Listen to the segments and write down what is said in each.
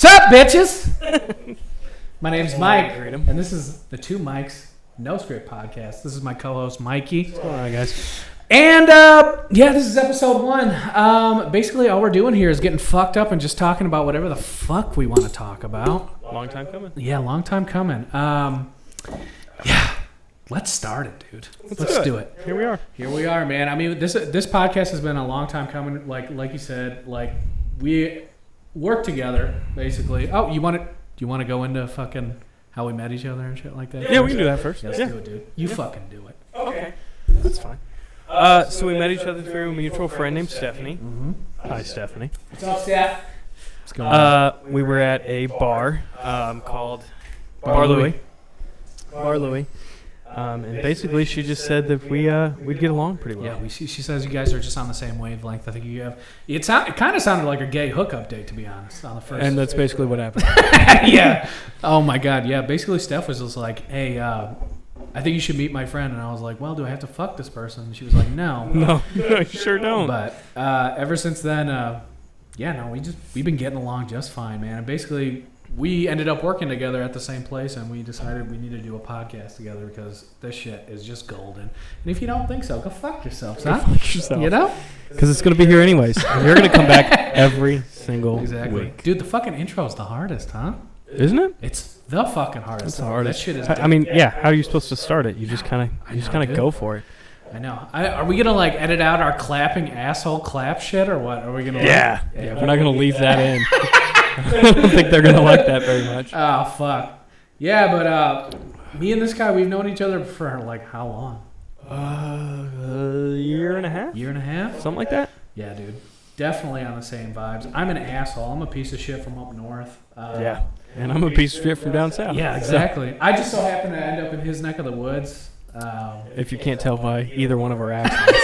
Sup, bitches? My name's Mike, and this is the Two Mikes No Script podcast. This is my co-host, Mikey. What's going on, guys? And, this is episode 1. Basically, all we're doing here is getting fucked up and just talking about whatever the fuck we want to talk about. Long time coming. Yeah, long time coming. Let's start it, dude. Let's do it. Here we are. Here we are, man. I mean, this podcast has been a long time coming. Like you said, like we work together, basically. Oh, do you want to go into fucking how we met each other and shit like that? Yeah, we can do that first. Yeah, let's do it, dude. You fucking do it. Okay. That's fine. So we met each other through a mutual friend named Stephanie. Mm-hmm. Hi, Stephanie. What's up, Steph? What's going on? We were at a bar called Bar Louie. Bar Louie. And basically, she just said that we'd get along pretty well. Yeah, she says you guys are just on the same wavelength. I think you have. It kind of sounded like a gay hookup date, to be honest, on the first. And that's basically what happened. Yeah. Oh my God. Yeah. Basically, Steph was just like, "Hey, I think you should meet my friend," and I was like, "Well, do I have to fuck this person?" And she was like, "No." No, you sure don't. But ever since then, we've been getting along just fine, man. And basically, we ended up working together at the same place, and we decided we need to do a podcast together because this shit is just golden. And if you don't think so, go fuck yourself, son. Go fuck yourself. You know? Because it's going to be here anyways. And you're going to come back every single week. Dude, the fucking intro is the hardest, huh? Isn't it? It's the fucking hardest. It's the hardest. That shit is. I mean, yeah. How are you supposed to start it? You just kind of go for it. I know. Are we gonna like edit out our clapping asshole clap shit or what? Are we gonna? Yeah. We're not gonna leave that in. I don't think they're gonna like that very much. Oh fuck. Yeah, but me and this guy, we've known each other for like how long? A year and a half. Year and a half. Something like that. Yeah, dude. Definitely on the same vibes. I'm an asshole. I'm a piece of shit from up north. Yeah. And I'm a piece of shit from down south. Yeah, exactly. I just so happen to end up in his neck of the woods. If you can't tell by either one of our accents,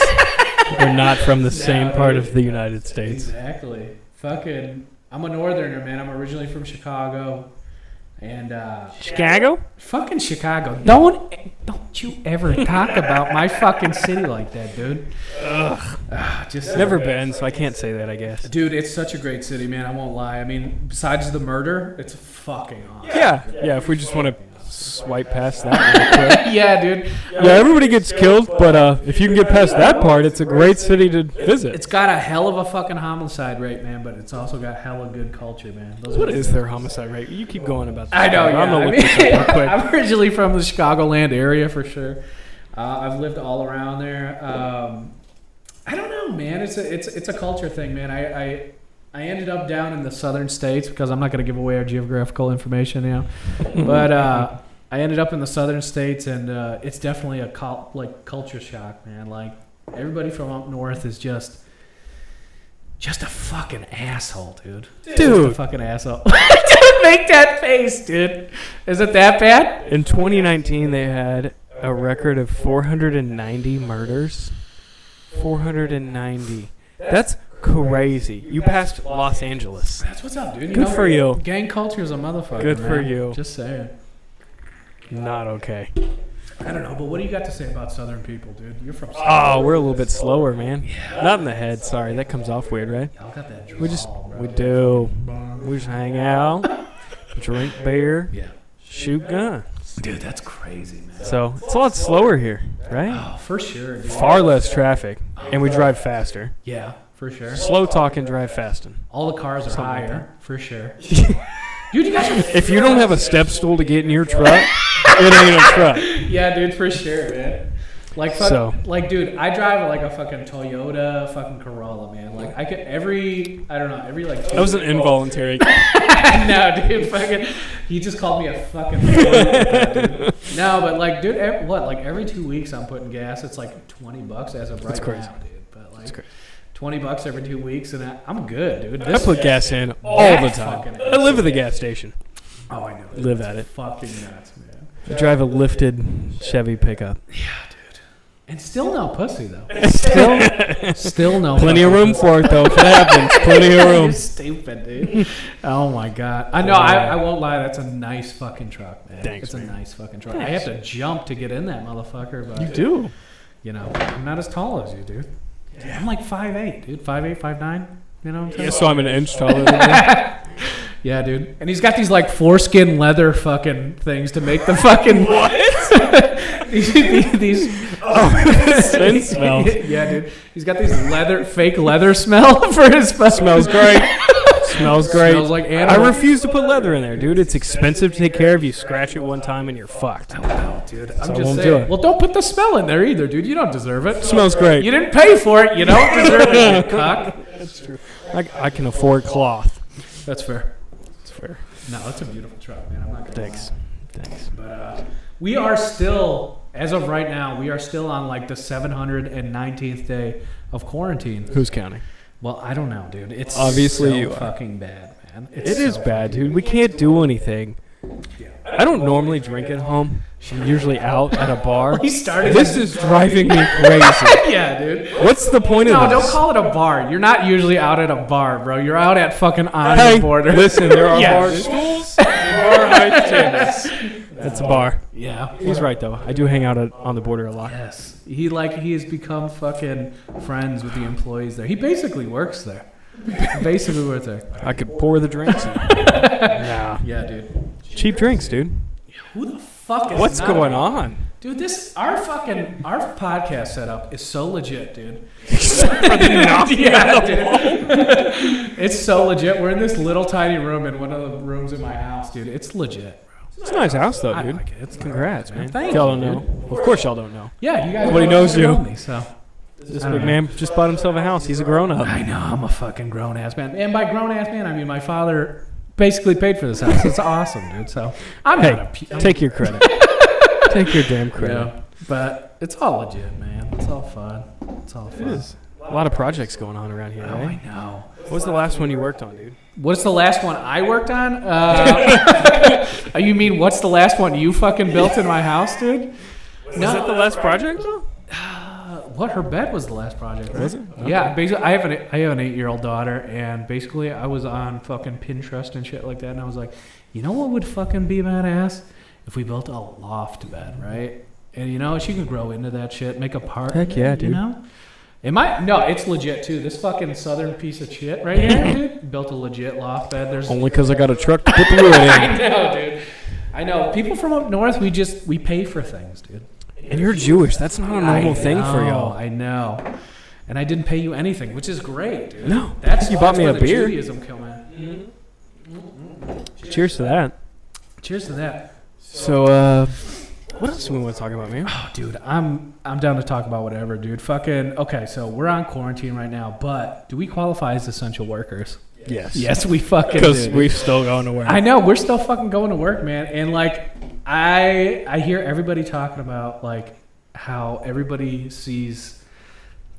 we're not from the same part of the United States. Exactly. Fucking, I'm a northerner, man. I'm originally from Chicago. And Chicago? Fucking Chicago. Don't you ever talk about my fucking city like that, dude. Ugh. Just never been, so I can't say that, I guess. Dude, it's such a great city, man. I won't lie. I mean, besides the murder, it's fucking awesome. Yeah. If we just want to swipe past that real quick. Yeah, dude. Yeah, everybody gets killed, but if you can get past that part, it's a great city to visit. It's got a hell of a fucking homicide rate, man, but it's also got hella good culture, man. What is their homicide rate? You keep going about this. I know, yeah. I'm going to look this up real quick. I'm originally from the Chicagoland area for sure. I've lived all around there. I don't know, man. It's a culture thing, man. I ended up down in the southern states because I'm not going to give away our geographical information, you know. But I ended up in the southern states, and it's definitely a culture shock, man. Like everybody from up north is just a fucking asshole, dude. Just a fucking asshole. Don't make that face, dude. Is it that bad? In 2019, they had a record of 490 murders. 490. That's crazy. You passed Los Angeles. That's what's up, dude. Good for you. Gang culture is a motherfucker. Good man. for you. Just saying. Not okay. I don't know, but what do you got to say about Southern people, dude? You're from. Oh, we're a little bit slower, man. Yeah. Not in the head. Sorry, that comes off weird, right? Y'all got that drawl, we do. We just hang out, drink beer, shoot guns. Dude, that's crazy, man. So it's a lot slower here, right? Oh, for sure, dude. Far less traffic, and we drive faster. Yeah, for sure. Slow talk and drive fasting. All the cars are higher, for sure. Dude, you guys are. If you don't have a step stool to get in your truck, it ain't a truck. Yeah, dude, for sure, man. Like, dude, I drive like a fucking Toyota fucking Corolla, man. Like, I could every like. That was an involuntary. No, dude, fucking. He just called me a fucking. Dude. No, but like, dude, every 2 weeks I'm putting gas. It's like $20 as of right now, dude. But like, $20 every 2 weeks, and I'm good, dude. I put gas in all the time. I live at the gas station. Oh, I know. Live at it. Fucking nuts, man. I drive a lifted Chevy pickup. Yeah, dude. And still no pussy, though. Still no Plenty of room for it, though, if it happens. Plenty of room. You're stupid, dude. Oh, my God. I know, I won't lie. That's a nice fucking truck, man. Thanks, It's a nice fucking truck. Thanks. I have to jump to get in that motherfucker. But You do. You know, I'm not as tall as you, dude. I'm like 5'8", dude. 5'8", 5'9". You know what I'm saying? Yeah, so I'm an inch taller than you. Yeah, dude. And he's got these like foreskin leather fucking things to make the fucking What? these Scent smell. Yeah, dude. He's got these fake leather smell for his Smells great. Smells great. Smells like I animal. refuse to put leather in there, dude. It's expensive to take care of. You scratch it one time and you're fucked. Dude, So I'm I just won't saying. do it. Well, don't put the smell in there either, dude. You don't deserve it. Smells great. You didn't pay for it. You don't deserve it, you cuck. That's true. I can afford cloth. That's fair. That's fair. No, that's a beautiful truck, man. I'm not gonna Thanks. lie. Thanks. But we are still, as of right now, we are still on like the 719th day of quarantine. Who's counting? Well, I don't know, dude. It's Obviously so you are. fucking bad, man. It is bad, dude. We can't do anything. Yeah. I don't normally drink at home. I'm usually out at a bar. He started. This is driving me crazy. Yeah, dude. What's the point No, of this? don't call it a bar. You're not usually out at a bar, bro. You're out at fucking on Hey, the border. listen, there are Yeah, bar dude. stools and bar height tables. That's a bar. Yeah. He's right, though. I do hang out on the border a lot. Yes. He has become fucking friends with the employees there. He basically works there. Basically works there. I could pour the drinks. Nah. Yeah, dude. Cheap drinks, dude. Who the fuck is What's not- going on? Dude, our podcast setup is so legit, dude. Yeah, dude. It's so legit. We're in this little tiny room in one of the rooms in my house, dude. It's legit, bro. It's a nice house, though, I dude. like it. It's Congrats, nice, man. Thank y'all you, don't know. dude. Of course y'all don't know. Yeah, you guys. Nobody knows you. know me, so. This I don't big know. man just bought himself a house. He's a grown-up. I know. I'm a fucking grown ass man, and by grown ass man, I mean my father basically paid for this house. It's awesome, dude. So I'm Hey, not a take your credit. Take your damn credit. Yeah, but it's all legit, man. It's all fun. It's all fun. It is. A lot of projects going on around here, Oh, right? I know. What was the last one you worked on, dude? What's the last one I worked on? You mean what's the last one you fucking built in my house, dude? Was that the last project? What? Her bed was the last project. Right? Was it? Yeah. Basically, I have an 8-year-old daughter, and basically, I was on fucking Pinterest and shit like that, and I was like, you know what would fucking be badass if we built a loft bed, right? And you know, she could grow into that shit, make a part. Heck yeah, dude. You know. No, it's legit too. This fucking southern piece of shit right here, dude, built a legit loft bed. There's Only because I got a truck to put the wood in. I know, dude. I know. People from up north, we pay for things, dude. And you're Jewish. That's not a normal thing for y'all. I know. And I didn't pay you anything, which is great, dude. No. That's You bought me where a the beer. Judaism come in. Cheers to that. Cheers to that. So, what else do we want to talk about, man? Oh, dude, I'm down to talk about whatever, dude. Fucking okay. So we're on quarantine right now, but do we qualify as essential workers? Yes. Yes, we fucking Because do. we're still going to work. I know we're still fucking going to work, man. And like, I hear everybody talking about like how everybody sees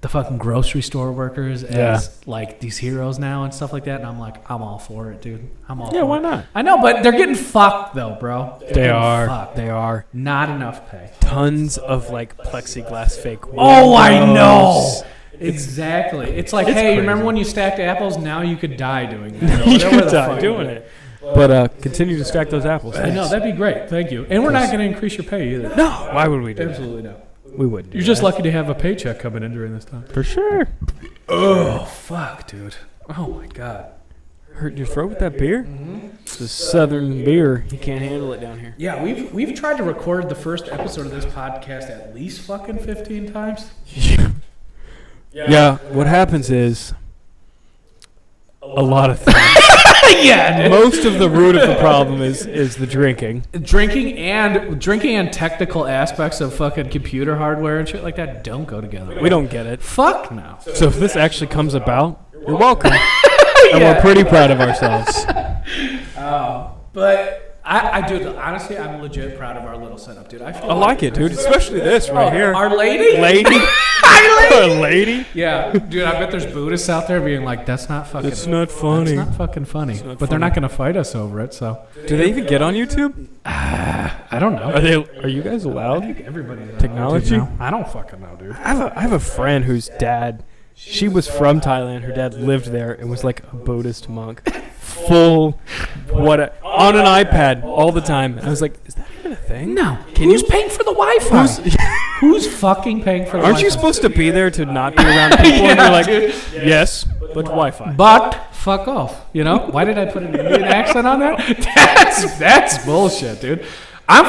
the fucking grocery store workers as like these heroes now and stuff like that. And I'm like, I'm all for it, dude. I'm all. Yeah, for why it. not? I know, but they're getting fucked though, bro. They're They getting are. fucked. They are. Not enough pay. Tons of like plexiglass fake. Oh, I windows. know. Exactly. It's like, It's hey, crazy. remember when you stacked apples? Now you could die doing that. Or You whatever could the die fuck. doing it. But continue to stack those apples. I know, that'd be great. Thank you. And we're not going to increase your pay either. No. Why would we do that? Absolutely not. We wouldn't. You're just lucky to have a paycheck coming in during this time. For sure. Oh, fuck, dude. Oh, my God. Hurting your throat with that beer? It's a southern beer. You can't handle it down here. Yeah, we've tried to record the first episode of this podcast at least fucking 15 times. Yeah. What happens is a lot of things. Yeah, Most of the root of the problem is the drinking. Drinking and technical aspects of fucking computer hardware and shit like that don't go together. We don't get it. Fuck no. So if this actually comes about, you're welcome. And we're pretty proud of ourselves. But I do, honestly, I'm legit proud of our little setup, dude. I like it, dude. Especially this right here. Our lady? Lady. A lady? Yeah, dude, I bet there's Buddhists out there being like, that's not fucking It's not funny. That's not fucking funny. not But they're funny. not going to fight us over it, so. Do they even get on YouTube? I don't know. Are you guys I allowed? think everybody's on Technology? YouTube now. I don't fucking know, dude. I have a friend whose dad, she was from Thailand. Her dad lived there and was like a Buddhist monk. On an iPad all the time. And I was like, is that even a thing? No. Who's paying for the Wi-Fi? Who's fucking paying for the Aren't Wi-Fi? you supposed to be there to not be around people? And you're like, yes, but Wi-Fi. But fuck off. You know? Why did I put an Indian accent on that? That's bullshit, dude. I'm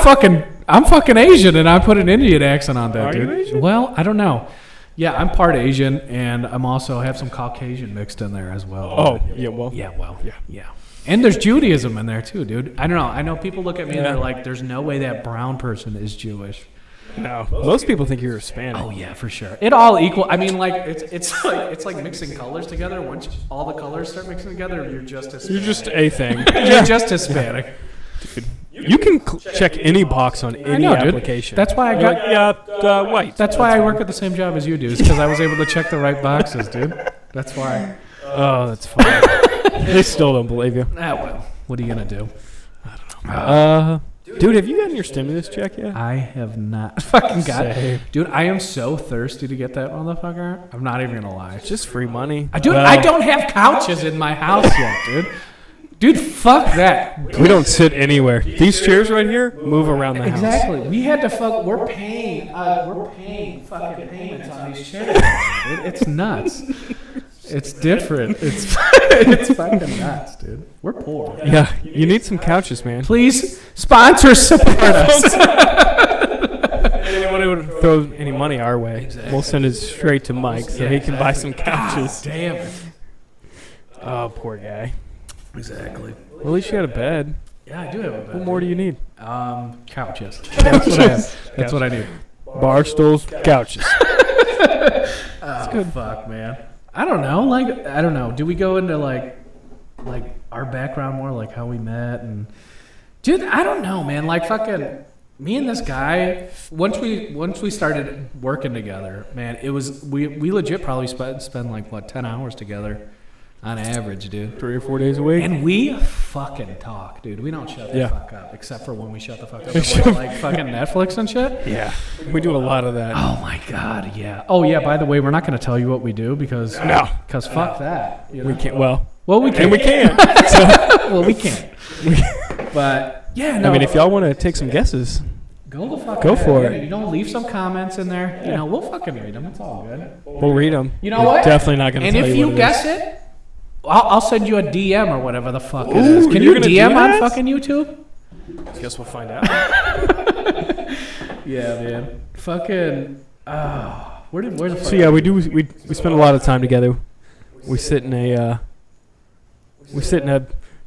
fucking Asian, and I put an Indian accent on that, Are you dude. Asian? Well, I don't know. Yeah, I'm part Asian, and I'm also have some Caucasian mixed in there as well. Oh, yeah, well. Yeah. And there's Judaism in there too, dude. I don't know. I know people look at me and Yeah. they're like, "There's no way that brown person is Jewish." No. Most people think you're Hispanic. Oh yeah, for sure. It all equal. I mean, like it's like mixing colors together. Once all the colors start mixing together, you're just Hispanic. You're just a thing. You're just Hispanic. You can check any box on any know, dude. application. That's why I You're got. like, white. That's why I work at the same job as you do. Is because I was able to check the right boxes, dude. That's why. Oh, that's funny. They still don't believe you. Ah, well. What are you gonna do? Dude, have you gotten your stimulus check yet? I have not fucking got it. Same. Dude, I am so thirsty to get that motherfucker. I'm not even gonna lie. It's just free money. Dude, Well, I don't have couches in my house yet, dude. Dude, fuck that. We don't sit anywhere. These chairs right here move around the house. Exactly. We had to fuck. We're paying fucking payments on these chairs, dude. It's nuts. It's different. It's fucking nuts, dude. We're poor. Yeah, you need some couches, man. Please, sponsors support us. Anyone who would throw any money our way, we'll send it straight to Mike so he can buy some couches. Damn it. Oh, poor guy. Exactly. Well, at least you got a bed. Yeah, I do have a bed. What more do you need? Couches. That's what I have. That's what I need. Bar stools, couches. That's good. Fuck, man. I don't know. Like, I don't know. Do we go into like our background more, like how we met and, dude? I don't know, man. Like, fucking me and this guy. Once we started working together, man, it was we legit probably spend like what 10 hours together on average, dude. 3 or 4 days a week. And we fucking talk, dude. We don't shut the Yeah. fuck up, except for when we shut the fuck up and watch, like fucking Netflix and shit. Yeah, we do a lot of that. Oh my god, yeah. Oh yeah. By the way, we're not going to tell you what we do because fuck that. You know? We can't. Well, Well, we can. and we can't. Well, we can't. But yeah, no. I mean, if y'all want to take some guesses, go the fuck Go ahead. for Yeah, it. You know, leave some comments in there. You know, we'll fucking read them. It's all good. we'll read them. You know what? Definitely not going to And tell if you you what guess it, I'll send you a DM or whatever the fuck it Ooh, is. Can you're you gonna DM do on that? fucking YouTube? is. Guess we'll find out. Yeah, man. Fucking. Where the fuck? So yeah, we spend a lot of time together. We sit in a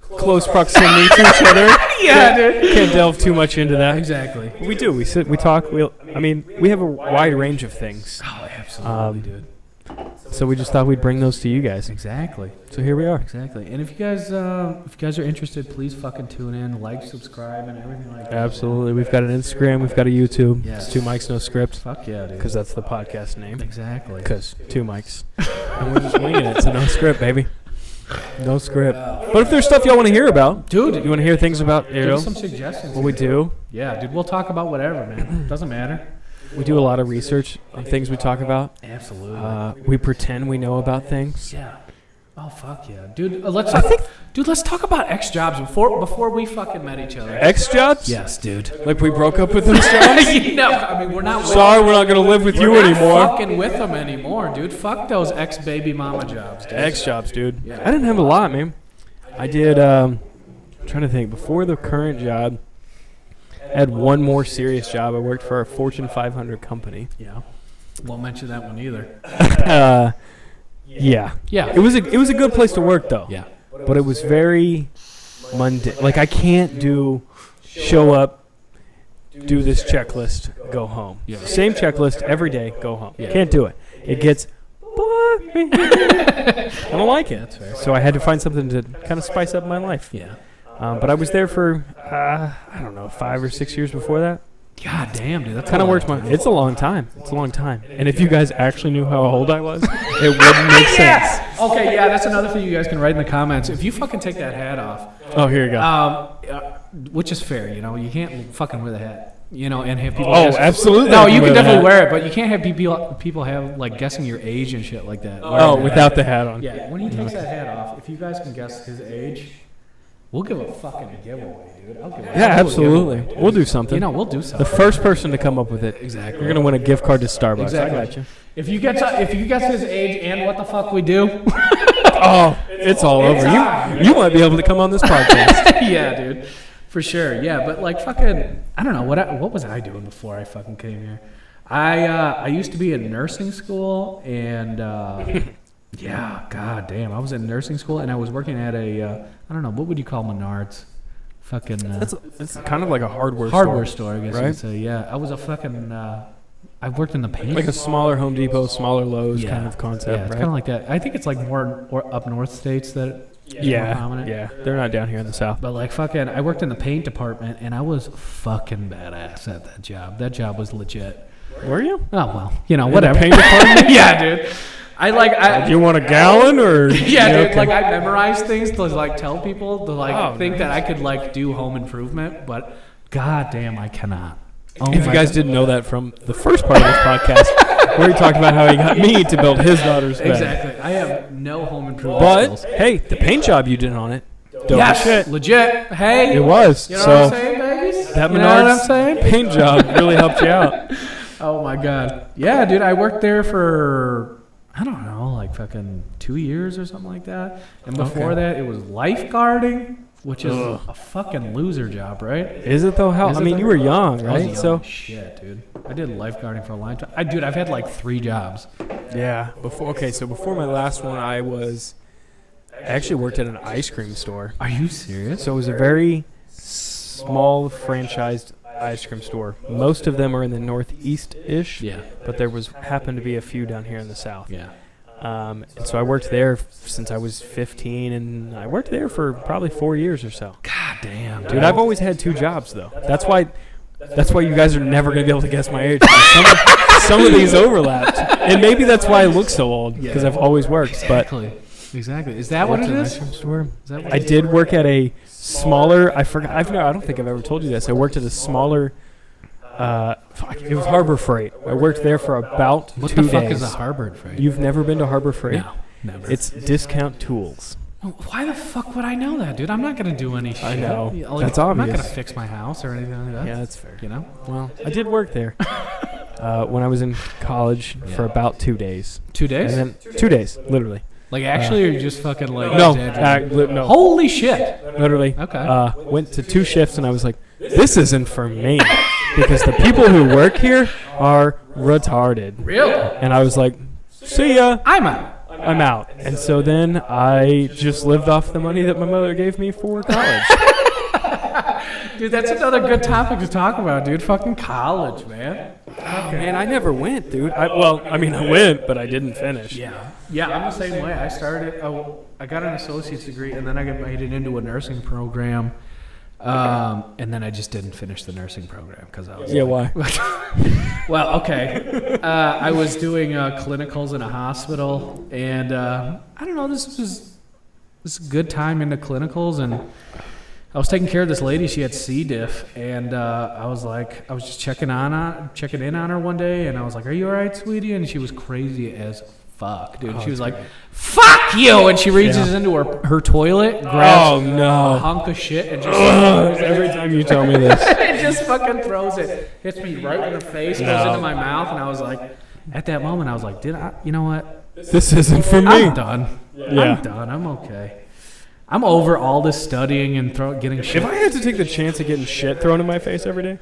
close proximity to each other. Yeah, dude. Can't delve too much into that. Exactly. We do. We sit. We talk. We have a wide range of things. Oh, absolutely, dude. So we just thought we'd bring those to you guys. Exactly. So here we are. Exactly. And if you guys are interested, please fucking tune in, like, subscribe, and everything like that. Absolutely. We've got an Instagram. We've got a YouTube. Yes. It's Two Mics No Script Fuck yeah, dude. because that's the podcast name. Exactly. Because two mics. And we're just winging it. So no script, baby. No script. But if there's stuff y'all want to hear about, Dude, you want to hear things about, give us some suggestions. what we do. Yeah, dude, we'll talk about whatever, man. Doesn't matter. We do a lot of research on things we talk about. Absolutely. We pretend we know about things. Yeah. Oh fuck yeah, dude. Let's talk about X jobs before we fucking met each other. X jobs? Yes, dude. Like we broke up with those jobs? No, I mean we're not. Sorry, we're not going to live with you we're not anymore. fucking with them anymore, dude. Fuck those ex baby mama jobs, dude. X jobs, dude. Yeah. I didn't have a lot, man. I did, I'm trying to think. Before the current job, I had one more serious job. I worked for a Fortune 500 company. Yeah. Won't mention that one either. Yeah. Yeah. It was a good place to work, though. Yeah. But it was very mundane. Like, I can't show up, do this checklist, go home. Yeah. Same checklist every day, go home. Yeah. Can't do it. It gets boring. I don't like it. That's fair. So I had to find something to kind of spice up my life. Yeah. But I was there for, I don't know, 5 or 6 years before that. God damn, dude. That's Kind of worked It's a long time. It's a long time. And if you guys actually knew how old I was, it wouldn't make sense. Okay, yeah, that's another thing you guys can write in the comments. If you fucking take that hat off, Oh, here you go. which is fair, you know, you can't fucking wear the hat, you know, and have people. Oh, guess- absolutely. No, I you wear can the definitely hat. wear it, but you can't have people have like guessing your age and shit like that. Oh, without the hat on. Yeah, when he takes that hat off, if you guys can guess his age, we'll give a fucking giveaway, dude. I'll give. Yeah, I'll do a absolutely. giveaway. We'll do something. You know, we'll do The something. first person to come up with it, Exactly. you're gonna win a gift card to Starbucks. Exactly. I got you. If you guess his age and what the fuck we do, Oh, it's all over. You might be able to come on this podcast. Yeah, dude. For sure. Yeah, but like fucking, I don't know what was I doing before I fucking came here. I used to be in nursing school, and yeah, god damn, I was in nursing school, and I was working at a I don't know, what would you call Menards? Fucking It's kind of like a hardware store, I guess right? you'd say. Yeah, I was a fucking I worked in the paint. Like a smaller Home Depot, smaller Lowe's Yeah. kind of concept, Yeah, it's right? kind of like that. I think it's like more or up north states that it's more prominent. Yeah. They're not down here in the South. But like fucking, I worked in the paint department, and I was fucking badass at that job. That job was legit. Were you? Oh well, you know, In whatever. the paint department? Yeah, dude. I Do you want a gallon or? yeah, dude. Okay. Like I memorized things to like tell people to like Oh, think that I could like do home improvement, but god damn, I cannot. Oh If you my guys God. didn't know that from the first part of this podcast, where he talked about how he got me to build his daughter's bed. Exactly, I have no home improvement But skills. hey, the paint job you did on it, dope as Yes, shit. legit. Hey, It was. you know So what I'm saying, babies? that You know what I'm Menards saying? paint job really helped you out. Oh my god. Yeah, dude, I worked there for I don't know, like fucking 2 years or something like that. And before Okay. that, it was lifeguarding, which is Ugh. a fucking loser job, right? Is it though? How? Is I it mean, though? you were young, I was right? young So as shit, dude. I did lifeguarding for a long time. Dude, I've had like 3 jobs. yeah. Before my last one, I actually worked at an ice cream store. Are you serious? So it was a very small franchised ice cream store. Most of them are in the northeast-ish, Yeah. but there happened to be a few down here in the south. Yeah. And so I worked there since I was 15, and I worked there for probably 4 years or so. God damn, Dude, I've always had 2 jobs though. That's why you guys are never gonna be able to guess my age. Some of these overlapped, and maybe that's why I look so old because I've always worked. But Exactly. Is that what it worked at an is? ice cream store. Is that what I did work at a smaller. I forgot. I don't think I've ever told you this. I worked at a smaller. It was Harbor Freight. I worked there for about What 2 the fuck days. is a Harbor Freight? You've never been to Harbor Freight? No, never. It's Discount Tools. Why the fuck would I know that, dude? I'm not gonna do any shit. I know. Yeah, That's I'm not obvious. gonna fix my house or anything like that. Yeah, that's fair. You know? Well, I did work there when I was in college for about 2 days. 2 days? And then 2 days, literally. Like actually, or you just fucking like No, exaggerating? no, Holy shit! literally. Okay. Went to 2 shifts and I was like, this isn't for me because the people who work here are retarded. Really? And I was like, see ya, I'm out. I'm out. And so then I just lived off the money that my mother gave me for college. Dude, that's another good topic to talk about, dude. Fucking college, man. Man, I never went, dude. I went, but I didn't finish. Yeah, I'm the same way. I started. I got an associate's degree, and then I got made it into a nursing program, and then I just didn't finish the nursing program because I was. Yeah, like, why? Well, okay. I was doing clinicals in a hospital, and I don't know. This was a good time into clinicals, and I was taking care of this lady. She had C. diff, and I was just checking in on her one day, and I was like, "Are you all right, sweetie?" And she was crazy as fuck, dude. She was like, "Fuck you!" And she reaches into her toilet, grabs no. a hunk of shit, and just Every time you tell me this. it just fucking throws it. Hits me right in the face, goes into my mouth, and I was like, at that moment, I was like, you know what? This isn't for me. I'm done. Yeah. I'm done. I'm okay. I'm over all this studying and getting shit. If I had to take the chance of getting shit thrown in my face every day,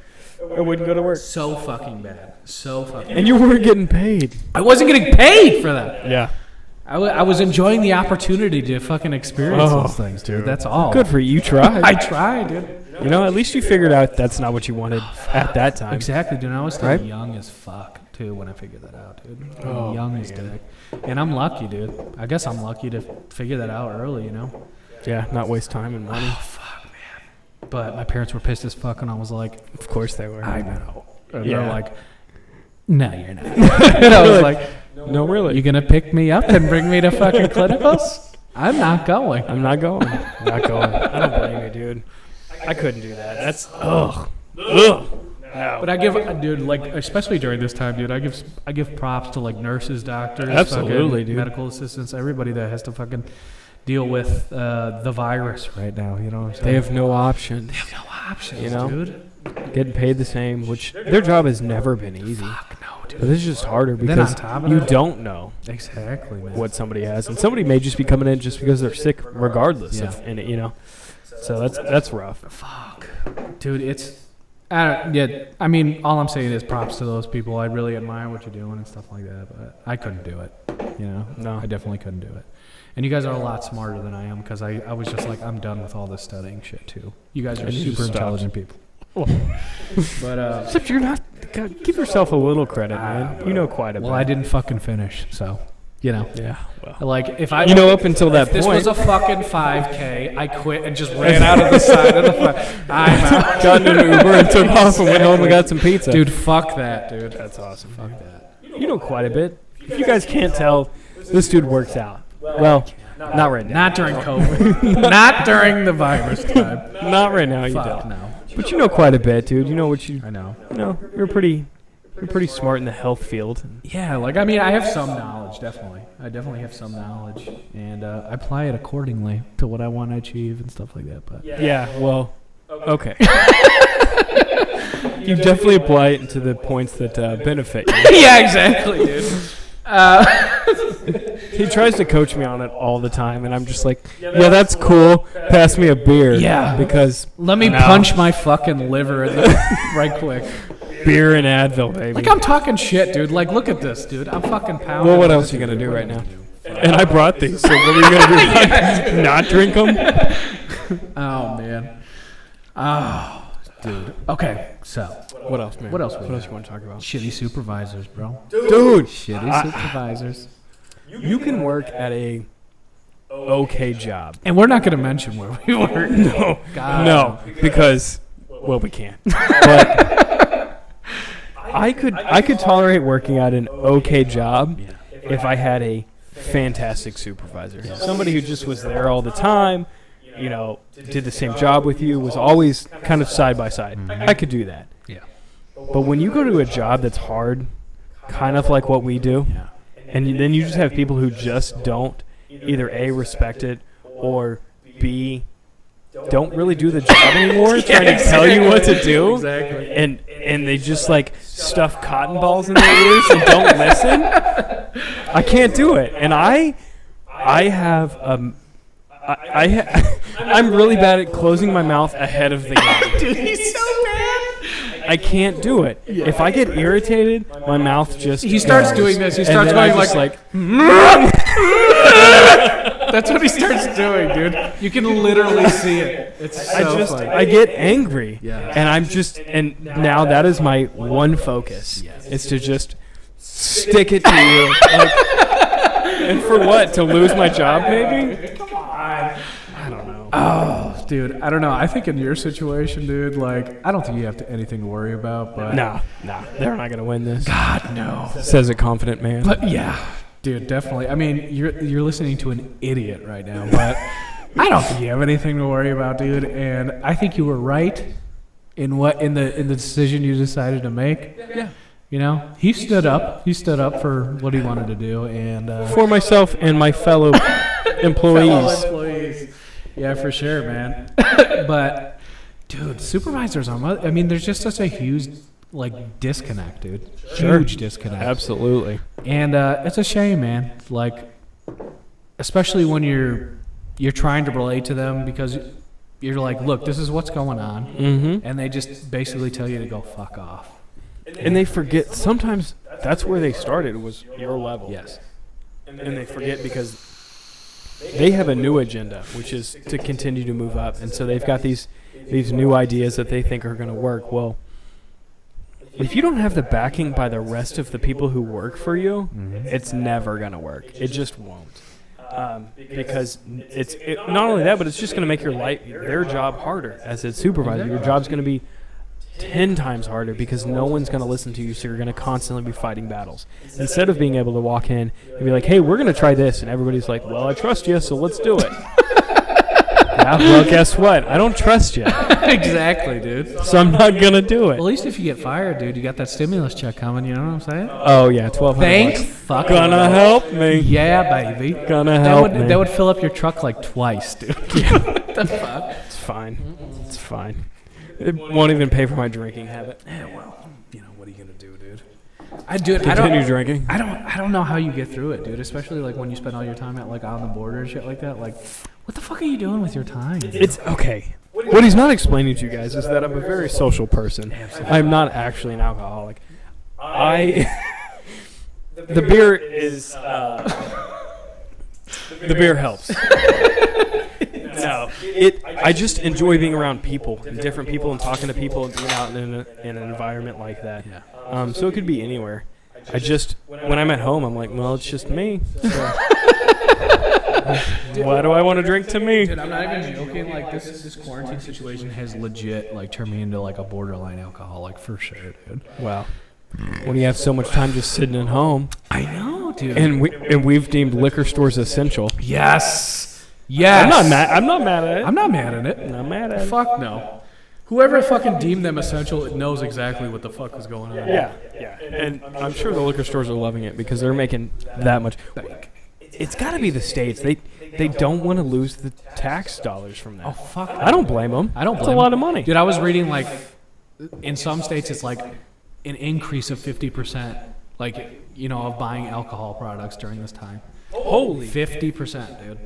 I wouldn't go to work. So fucking bad. So fucking And you weren't getting paid. I wasn't getting paid for that. Yeah. I was enjoying the opportunity to fucking experience those things, dude. That's all. Good for you. You tried. I tried, dude. You know, at least you figured out that's not what you wanted at that time. Exactly, dude. I was still Right? young as fuck, too, when I figured that out, dude. Oh, Young as dick. And I'm lucky, dude. I guess I'm lucky to figure that out early, you know? Yeah, not waste time and money. Oh, fuck, man. But my parents were pissed as fuck, and I was like, Of course they were. I know. And Yeah. they're like, no, you're not. And I was like, No, really. you gonna pick me up and bring me to fucking clinicals? I'm not going. I'm not going. I'm not going. I don't blame you, dude. I couldn't do that. That's ugh. No. But I give, dude, like, especially during this time, dude, I give props to like nurses, doctors, Absolutely, fucking dude. medical assistants, everybody that has to fucking deal with the virus right now. You know what I'm saying? They have no option. They have no options, You know? dude. Getting paid the same, which their job has never been easy. Fuck no, But this is just harder And then on because top of you that- don't know Exactly, man. what somebody has, and somebody may just be coming in just because they're sick, regardless of, Yeah. and you know. So that's rough. Fuck, dude, it's. Yeah, I mean, all I'm saying is props to those people. I really admire what you're doing and stuff like that, but I couldn't do it. You know, No. I definitely couldn't do it. And you guys are a lot smarter than I am because I was just like, I'm done with all this studying shit too. You guys are And you just super stopped. intelligent people. But Except you're not. God, give yourself a little credit, man. You know quite a bit. well, I didn't fucking finish, so you know. Yeah. Well. Like if I, You know, up until that if this point, was a fucking 5K, I quit and just ran out of the side of the. I'm out. got in an Uber and took off and went home and got some pizza. Dude, fuck that, dude. that's awesome. Fuck that. You know quite a bit. If you guys can't tell, this dude works out. Well, not right now. Not during COVID. Not during the virus time. Not right now. You Fuck don't. no. But you know quite a bit, dude. You know what you. I know. You know, you're pretty smart in the health field. Yeah, like I mean, I have some knowledge, definitely. I definitely have some knowledge, and I apply it accordingly to what I want to achieve and stuff like that. But Yeah. Well. Okay. You definitely apply it to the points that benefit you. yeah, exactly, dude. He tries to coach me on it all the time, and I'm just like, yeah, that's cool. Pass me a beer. Yeah. Because Let me No. punch my fucking liver in the, right quick. beer and Advil, baby. Like I'm talking shit, dude. Like look at this, dude. I'm fucking pounding. Well, what else are you gonna do right now? And I brought these, so what are you gonna do? Not drink them? Oh man. Oh, dude. Okay, so What else, man? What else we What else got? you want to talk about? shitty supervisors, bro. Dude, Shitty supervisors. you can work at a okay job. And we're not gonna mention where we work. No, God. no, because well, we can't. But I could tolerate working at an okay job if I had a fantastic supervisor, somebody who just was there all the time. You know, did the same job with you, was always kind of side by side. I could do that. Yeah. But when you go to a job that's hard, kind of like what we do, Yeah. and then you just have people who just don't either A, respect it, or B, don't really do the job anymore, trying to tell you what to do, Exactly. and they just like stuff cotton balls in their ears and don't listen. I can't do it, and I have I'm really bad at closing my mouth ahead of the game. Dude, he's so bad. I can't do it. If I get irritated, my mouth just He starts goes. doing this. He And starts then I going just like. like That's what he starts doing, dude. You can literally see it. It's so funny. I get angry, Yeah. and and now that is my one focus. Is to just stick it to you. Like, and for what? To lose my job, maybe? I don't know. Oh, dude, I don't know. I think in your situation, dude, like, I don't think you have anything to worry about, but. Nah, they're not gonna win this. God, no. Says a confident man. But yeah, dude, definitely. I mean, you're listening to an idiot right now, but I don't think you have anything to worry about, dude. And I think you were right in the decision you decided to make. Yeah. You know, he stood up. He stood up for what he wanted to do, and For myself and my fellow employees. employees. Yeah, for sure, man. But dude, supervisors I mean, there's just such a huge like disconnect, dude. Sure. Huge disconnect. Absolutely. And it's a shame, man. Like, especially when you're trying to relate to them because you're like, look, this is what's going on, Mm-hmm. and they just basically tell you to go fuck off. And they forget. Sometimes that's where they started, was your level. Yes. And they forget because they have a new agenda, which is to continue to move up. And so they've got these new ideas that they think are going to work. Well, if you don't have the backing by the rest of the people who work for you, it's never going to work. It just won't. Because not only that, but it's just going to make their job harder as a supervisor. Your job's going to be 10 times harder because no one's going to listen to you, so you're going to constantly be fighting battles. Instead of being able to walk in and be like, hey, we're going to try this, and everybody's like, well, I trust you, so let's do it. Yeah, well, guess what? I don't trust you, Exactly, dude. so I'm not going to do Well, at it. least if you get fired, dude, you got that stimulus check coming. You know what I'm saying? Oh, yeah, $1,200. Thanks, fucking. Gonna help me. Yeah, baby. Gonna help me. That would fill up your truck like twice, dude. What the fuck? It's fine. It's fine. It won't even pay for my drinking habit. Yeah, well, you know, what are you gonna do, dude? I don't. Continue drinking. I don't know how you get through it, dude. Especially like when you spend all your time at like on the border and shit like that. Like, what the fuck are you doing with your time? Dude? It's okay. What he's not explaining to you guys is that I'm a very social person. I'm not actually an alcoholic. The beer is the beer helps. No, I just enjoy being around people, and different people, and talking to people, and being out in an environment like that. Yeah. So it could be anywhere. I just, when I'm at home, I'm like, well, it's just me. So. Why do I want to drink to me? Dude, I'm not even joking. Like this quarantine situation has legit like turned me into like a borderline alcoholic for sure, dude. Wow. When you have so much time just sitting at home. I know, dude. And we've deemed liquor stores essential. Yes. Yes. I'm not mad at it. I'm not mad at it. I'm not mad at it. Fuck no. Whoever fucking deemed them essential knows exactly what the fuck was going on. Yeah. And I'm sure the liquor stores are loving it because they're making that much. It's got to be the states. They don't want to lose the tax dollars from that. Oh fuck. I don't blame them. I don't blame It's a lot of money. Dude, I was reading like in some states it's like an increase of 50%, like, you know, of buying alcohol products during this time. Holy 50%, dude.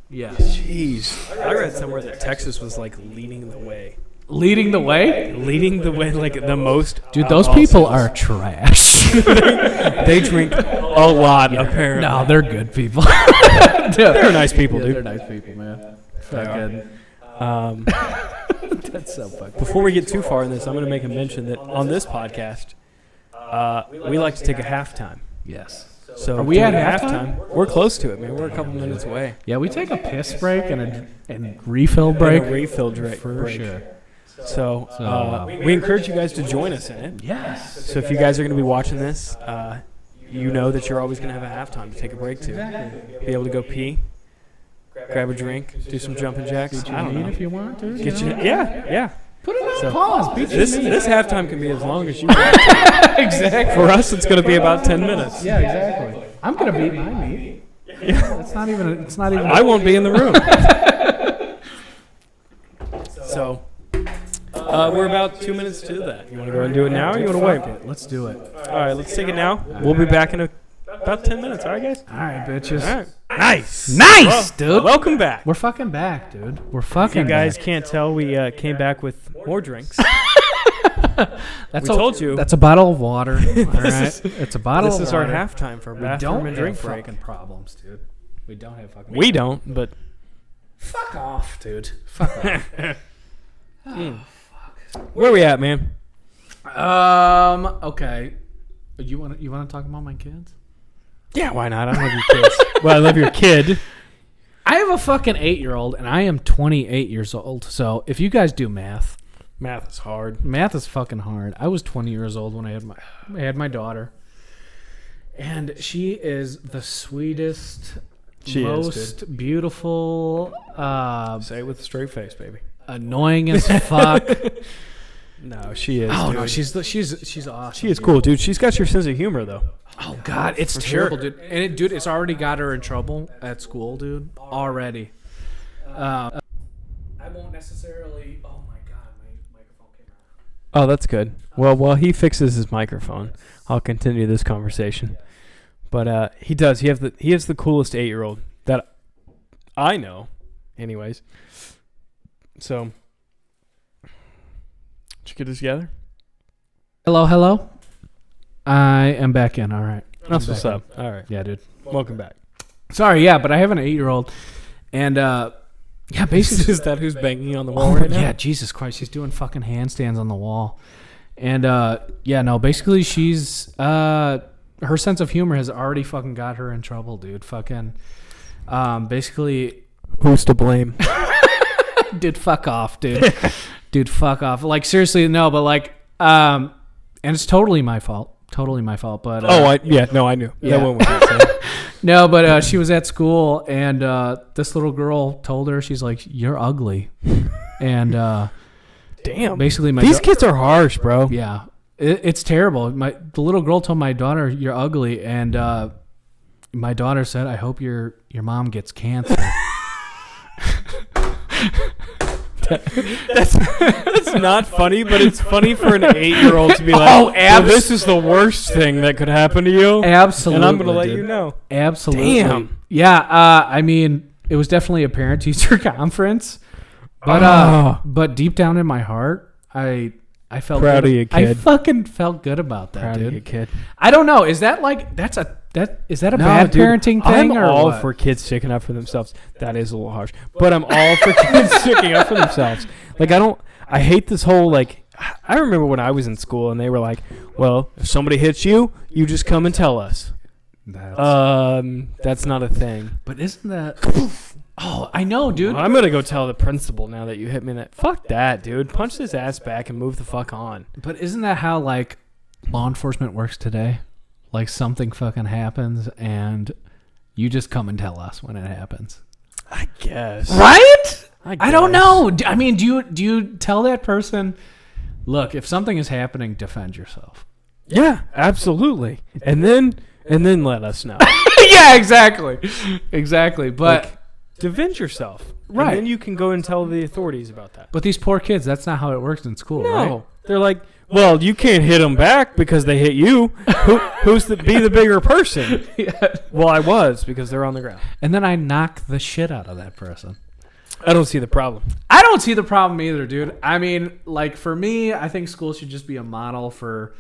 Yes. jeez. I read somewhere that Texas was like leading the way. Leading the way? Leading the way, like the most. Dude, those people are trash. They drink a lot, apparently. No, they're good people. They're nice people, dude. They're nice people, man. Fucking. That's so fucking. Before we get too far in this, I'm going to make a mention that on this podcast, we like to take a halftime. Yes. So Are we at during halftime? We're close to it, man. We're a couple minutes away. Yeah, we take a piss break and a refill break. And a refill break. For sure. So we encourage you guys to join us in it. Yes. So if you guys are going to be watching this, you know that you're always going to have a halftime to take a break to. Be able to go pee, grab a drink, do some jumping jacks. I don't know. If you want to. Get you, yeah. Put it on So, pause. Beat your This meat. halftime can be as long as you want. Exactly. For us, it's going to be about 10 minutes. Yeah, exactly. I'm gonna beat my meat. Yeah. It's not even. It's not even. I won't be in the room. So, we're about 2 minutes to that. You want to go and do it now, or you want to wait? Let's do it. All right, let's take it now. We'll be back in about 10 minutes. All right, guys? All right, bitches. All right. Nice. Nice, dude. Welcome back. We're fucking back, dude. We're If fucking. you guys back. can't tell, we came back with more drinks. That's we told you. That's a bottle of water. All right. It's a bottle. This of is our water. halftime for We bathroom don't and have drink break. fucking problems, dude. We don't have fucking. We don't, but Fuck off, dude. Fuck off. where we at, man? Okay. You want to talk about my kids? Yeah, why not? I love your kids. Well, I love your kid. I have a fucking 8-year-old, and I am 28 years old. So if you guys do math. Math is hard. Math is fucking hard. I was 20 years old when I had my daughter, and she is the sweetest, most beautiful, Say it with a straight face, baby. annoying as fuck. No, she is. Oh dude. no, she's awesome. She is cool, dude. She's got your sense of humor, though. Oh god, it's For terrible, sure. dude. And dude, it's already got her in trouble at school, dude. Already. I won't necessarily. Oh my god, my microphone came out. Oh, that's good. Well, while he fixes his microphone, I'll continue this conversation. But he does. He has the coolest 8-year-old that I know, anyways. So, did you get this together? Hello. I am back in. All right. That's I'm what's back up. All right. in. Yeah, dude. Welcome back. Sorry, yeah, but I have an 8-year-old, and yeah, basically. Is that who's banging on the wall right now? Yeah, Jesus Christ, she's doing fucking handstands on the wall, and yeah, no, basically she's her sense of humor has already fucking got her in trouble, dude. Fucking, basically, Who's to blame? dude, fuck off, dude. Dude, fuck off. Like seriously, no, but like, and it's totally my fault. Totally my fault, but I knew. Yeah. That went with it. no, but she was at school, and this little girl told her, she's like, "You're ugly," and Damn. basically These kids are harsh, bro. yeah, it's terrible. The little girl told my daughter, "You're ugly," and my daughter said, "I hope your mom gets cancer." That's not funny, but it's funny for an 8-year-old to be like, Oh, well, this is the worst thing that could happen to you. Absolutely. And I'm going to let dude. you know. Absolutely. Damn. Yeah. I mean, it was definitely a parent-teacher conference, but deep down in my heart, I felt Proud good. of you, kid. I fucking felt good about that, Proud dude. of you, kid. I don't know. Is that like is that a bad dude, parenting thing? I'm or all what? for kids sticking up for themselves. That is a little harsh, but I'm all for kids sticking up for themselves. Like I hate this whole like. I remember when I was in school and they were like, "Well, if somebody hits you, you just come and tell us." That's not a thing. But isn't that? Oh, I know, dude. Well, I'm gonna go tell the principal now that you hit me. Fuck that, dude. Punch his ass back and move the fuck on. But isn't that how like law enforcement works today? Like something fucking happens and you just come and tell us when it happens. I guess. Right? I I don't guess. know. I mean, do you tell that person, look, if something is happening, defend yourself? Yeah, absolutely. And then let us know. Yeah, exactly. Exactly. But Like, defend yourself. Right. And then you can go and tell the authorities about that. but these poor kids, that's not how it works in school, No. right? They're like, well, you can't hit them back because they hit you. Who's the bigger person? Yeah. Well, I was because they're on the ground. And then I knock the shit out of that person. I don't see the problem. I don't see the problem either, dude. I mean, like for me, I think school should just be a model for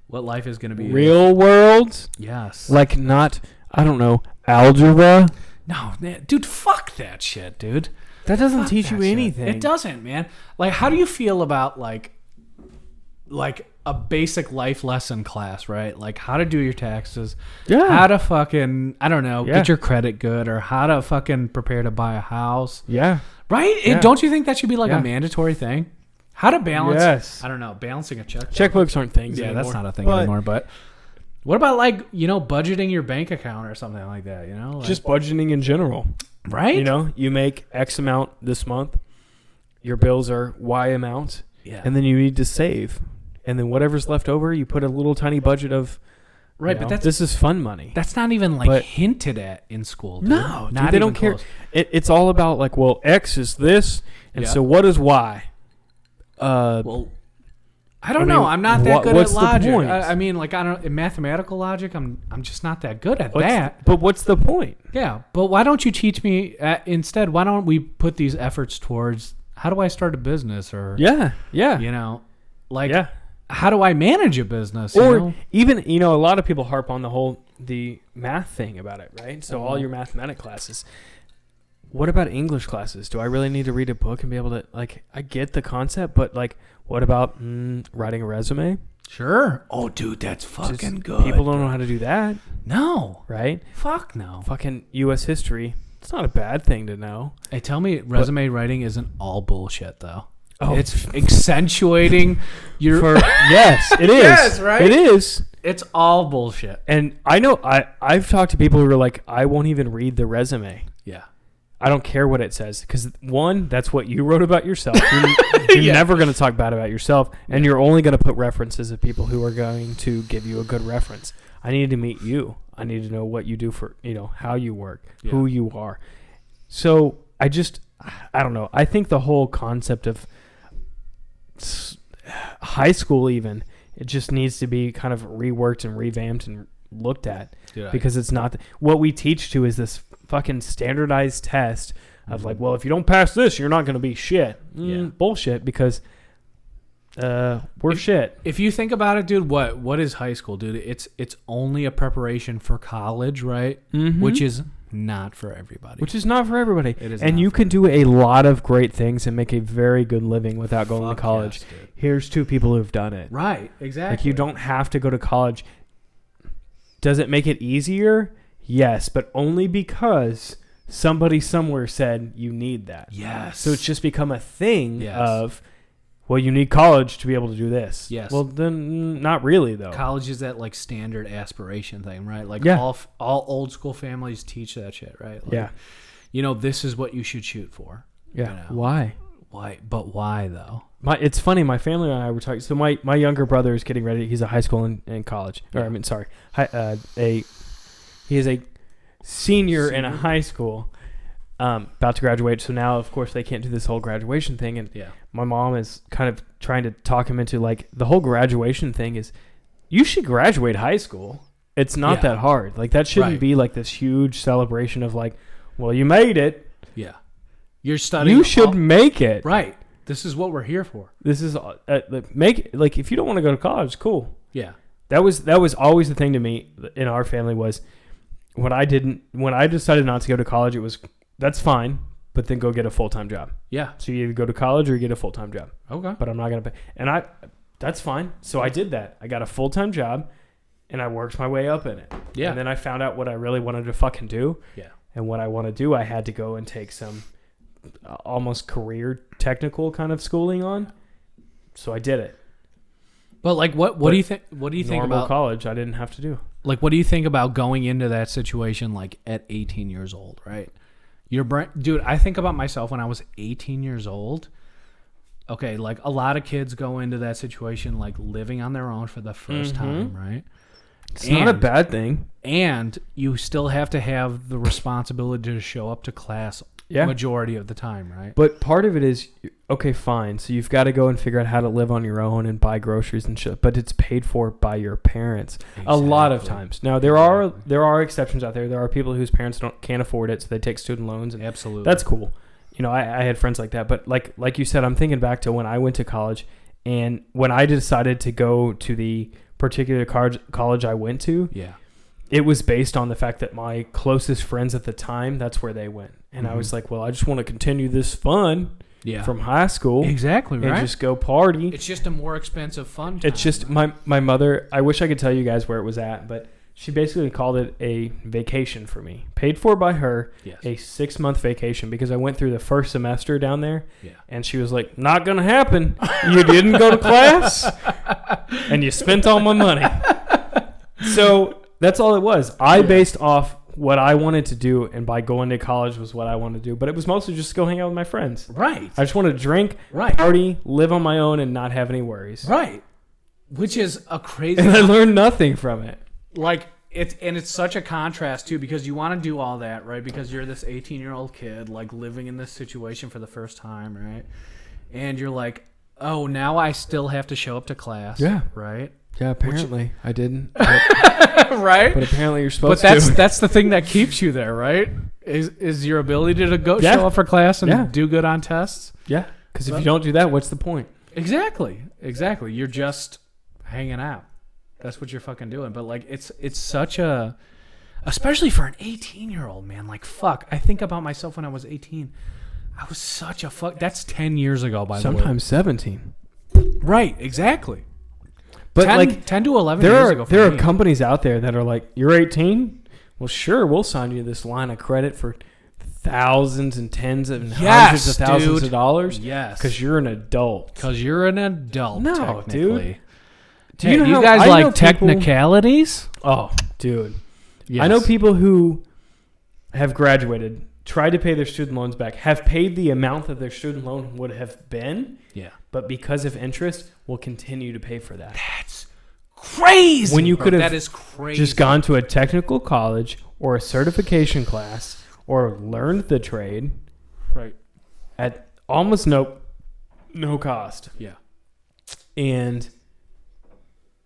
what life is going to be. Real world? Yes. Like not, I don't know, algebra? No, man, dude, fuck that shit, dude. That doesn't Fuck teach that you shit. anything. It doesn't, man. Like, how do you feel about like a basic life lesson class, right? Like how to do your taxes, Yeah. how to fucking, I don't know, Yeah. get your credit good, or how to fucking prepare to buy a house, Yeah. right? Yeah. Don't you think that should be like Yeah. a mandatory thing? How to balance? Yes. I don't know, balancing a checkbook. Checkbooks aren't things Yeah, anymore. that's not a thing But anymore. But what about like budgeting your bank account or something like that? Like, just budgeting in general. right. You make X amount this month. Your bills are Y amount. Yeah. And then you need to save. And then whatever's left over, you put a little tiny budget of, right, but this is fun money. that's not even like But- hinted at in school. Dude. No, dude, not they even don't care. close. It's all about like, well, X is this, and Yeah. so what is Y? Well, I don't I know. mean, I'm not that good what's at the logic. point? I mean, like I don't in mathematical logic. I'm just not that good at What's- that. But what's the point? Yeah, but why don't you teach me instead? Why don't we put these efforts towards how do I start a business, or Yeah, yeah, like yeah. how do I manage a business? Or even, a lot of people harp on the math thing about it, right? So all your mathematic classes. What about English classes? Do I really need to read a book and be able to, like, I get the concept, but, like, what about writing a resume? sure. Oh, dude, that's fucking Just good. People don't know how to do that, No, right? fuck no. Fucking U.S. history. It's not a bad thing to know. Hey, tell me, resume writing isn't all bullshit though. Oh. It's accentuating your. Yes, it is. Yes, right? It is. It's all bullshit. And I know I've talked to people who are like, I won't even read the resume. Yeah. I don't care what it says because one, that's what you wrote about yourself. You're Yeah. never going to talk bad about yourself, and you're only going to put references of people who are going to give you a good reference. I need to meet you. I need to know what you do for how you work, who you are. So I don't know. I think the whole concept of high school, even, it just needs to be kind of reworked and revamped and looked at. Dude, Because it's not what we teach to is this fucking standardized test of like, well, if you don't pass this, you're not going to be shit. Yeah. Bullshit, because we're shit. if you think about it, dude, what is high school, dude? It's only a preparation for college, right? Mhm. Which is not for everybody. Which is not for everybody. It is and not you for can do a lot of great things and make a very good living without going Fuck to college. yes, dude. Here's two people who've done it. Right, exactly. Like, you don't have to go to college. Does it make it easier? Yes, but only because somebody somewhere said you need that. Yes. So it's just become a thing Yes. of, well, you need college to be able to do this. Yes. Well, then not really, though. College is that like standard aspiration thing, right? Like Yeah. all old school families teach that shit, right? Like, Yeah. this is what you should shoot for. Yeah. You know? Why? Why? But why though? It's funny. My family and I were talking. So my younger brother is getting ready. He's a high school and college. Or I mean, sorry, he is a senior in a high school. about to graduate. So now, of course, they can't do this whole graduation thing. And Yeah. my mom is kind of trying to talk him into like the whole graduation thing is you should graduate high school. It's not Yeah. that hard. Like that shouldn't Right. be like this huge celebration of like, well, you made it. Yeah. You're studying. You should make it. Right. This is what we're here for. This is make like if you don't want to go to college, cool. Yeah. That was always the thing to me in our family was when I decided not to go to college, it was that's fine, but then go get a full-time job. Yeah. So you either go to college or you get a full-time job. Okay. But I'm not going to pay. And that's fine. So I did that. I got a full-time job and I worked my way up in it. Yeah. And then I found out what I really wanted to fucking do. Yeah. And what I want to do, I had to go and take some almost career technical kind of schooling on. So I did it. But like, what do you think? What do you think Normal about college? I didn't have to do. like? What do you think about going into that situation like at 18 years old? Right. Your brain, dude. I think about myself when I was 18 years old. Okay, like a lot of kids go into that situation like living on their own for the 1st time, right? It's not a bad thing. And you still have to have the responsibility to show up to class majority of the time, right? But part of it is, okay, fine. So you've got to go and figure out how to live on your own and buy groceries and shit. But it's paid for by your parents a lot of times. Now there are exceptions out there. There are people whose parents can't afford it, so they take student loans. And Absolutely, that's cool. You know, I had friends like that. But like you said, I'm thinking back to when I went to college, and when I decided to go to the particular college I went to. Yeah. It was based on the fact that my closest friends at the time, that's where they went. And I was like, well, I just want to continue this fun from high school. Exactly, right? And just go party. It's just a more expensive fun time. It's just my mother, I wish I could tell you guys where it was at, but she basically called it a vacation for me. Paid for by her, Yes. a 6-month vacation because I went through the first semester down there. Yeah. And she was like, not going to happen. You didn't go to class and you spent all my money. So that's all it was. I based off what I wanted to do, and by going to college was what I wanted to do. But it was mostly just to go hang out with my friends. Right. I just wanted to drink, party, live on my own, and not have any worries. Right. Which is a crazy... And I learned nothing from it. Like, it's such a contrast, too, because you want to do all that, right? Because you're this 18-year-old kid, like, living in this situation for the first time, right? And you're like, oh, now I still have to show up to class. Yeah. Right? Yeah, apparently I didn't. Right? But apparently you're supposed But to. that's the thing that keeps you there, right? Is your ability to go show up for class and do good on tests? Yeah, because if you don't do that, what's the point? Exactly. You're just hanging out. That's what you're fucking doing. But like, it's such a, especially for an 18-year-old, man. Like, fuck. I think about myself when I was 18. I was such a fuck. That's 10 years ago, by the way. Sometimes 17. Right. Exactly. But 10 to 11 years ago. There are companies out there that are like, you're 18? Well, sure, we'll sign you this line of credit for thousands and tens and hundreds of thousands of dollars. Yes. Because you're an adult. Because you're an adult, No, technically. dude. Do you know you how guys I know like people- technicalities? Oh, dude. Yes. I know people who have graduated, tried to pay their student loans back, have paid the amount that their student loan would have been, Yeah. but because of interest, will continue to pay for that. That's crazy. When you bro. could have That is crazy. just gone to a technical college or a certification class or learned the trade right. at almost no cost Yeah. and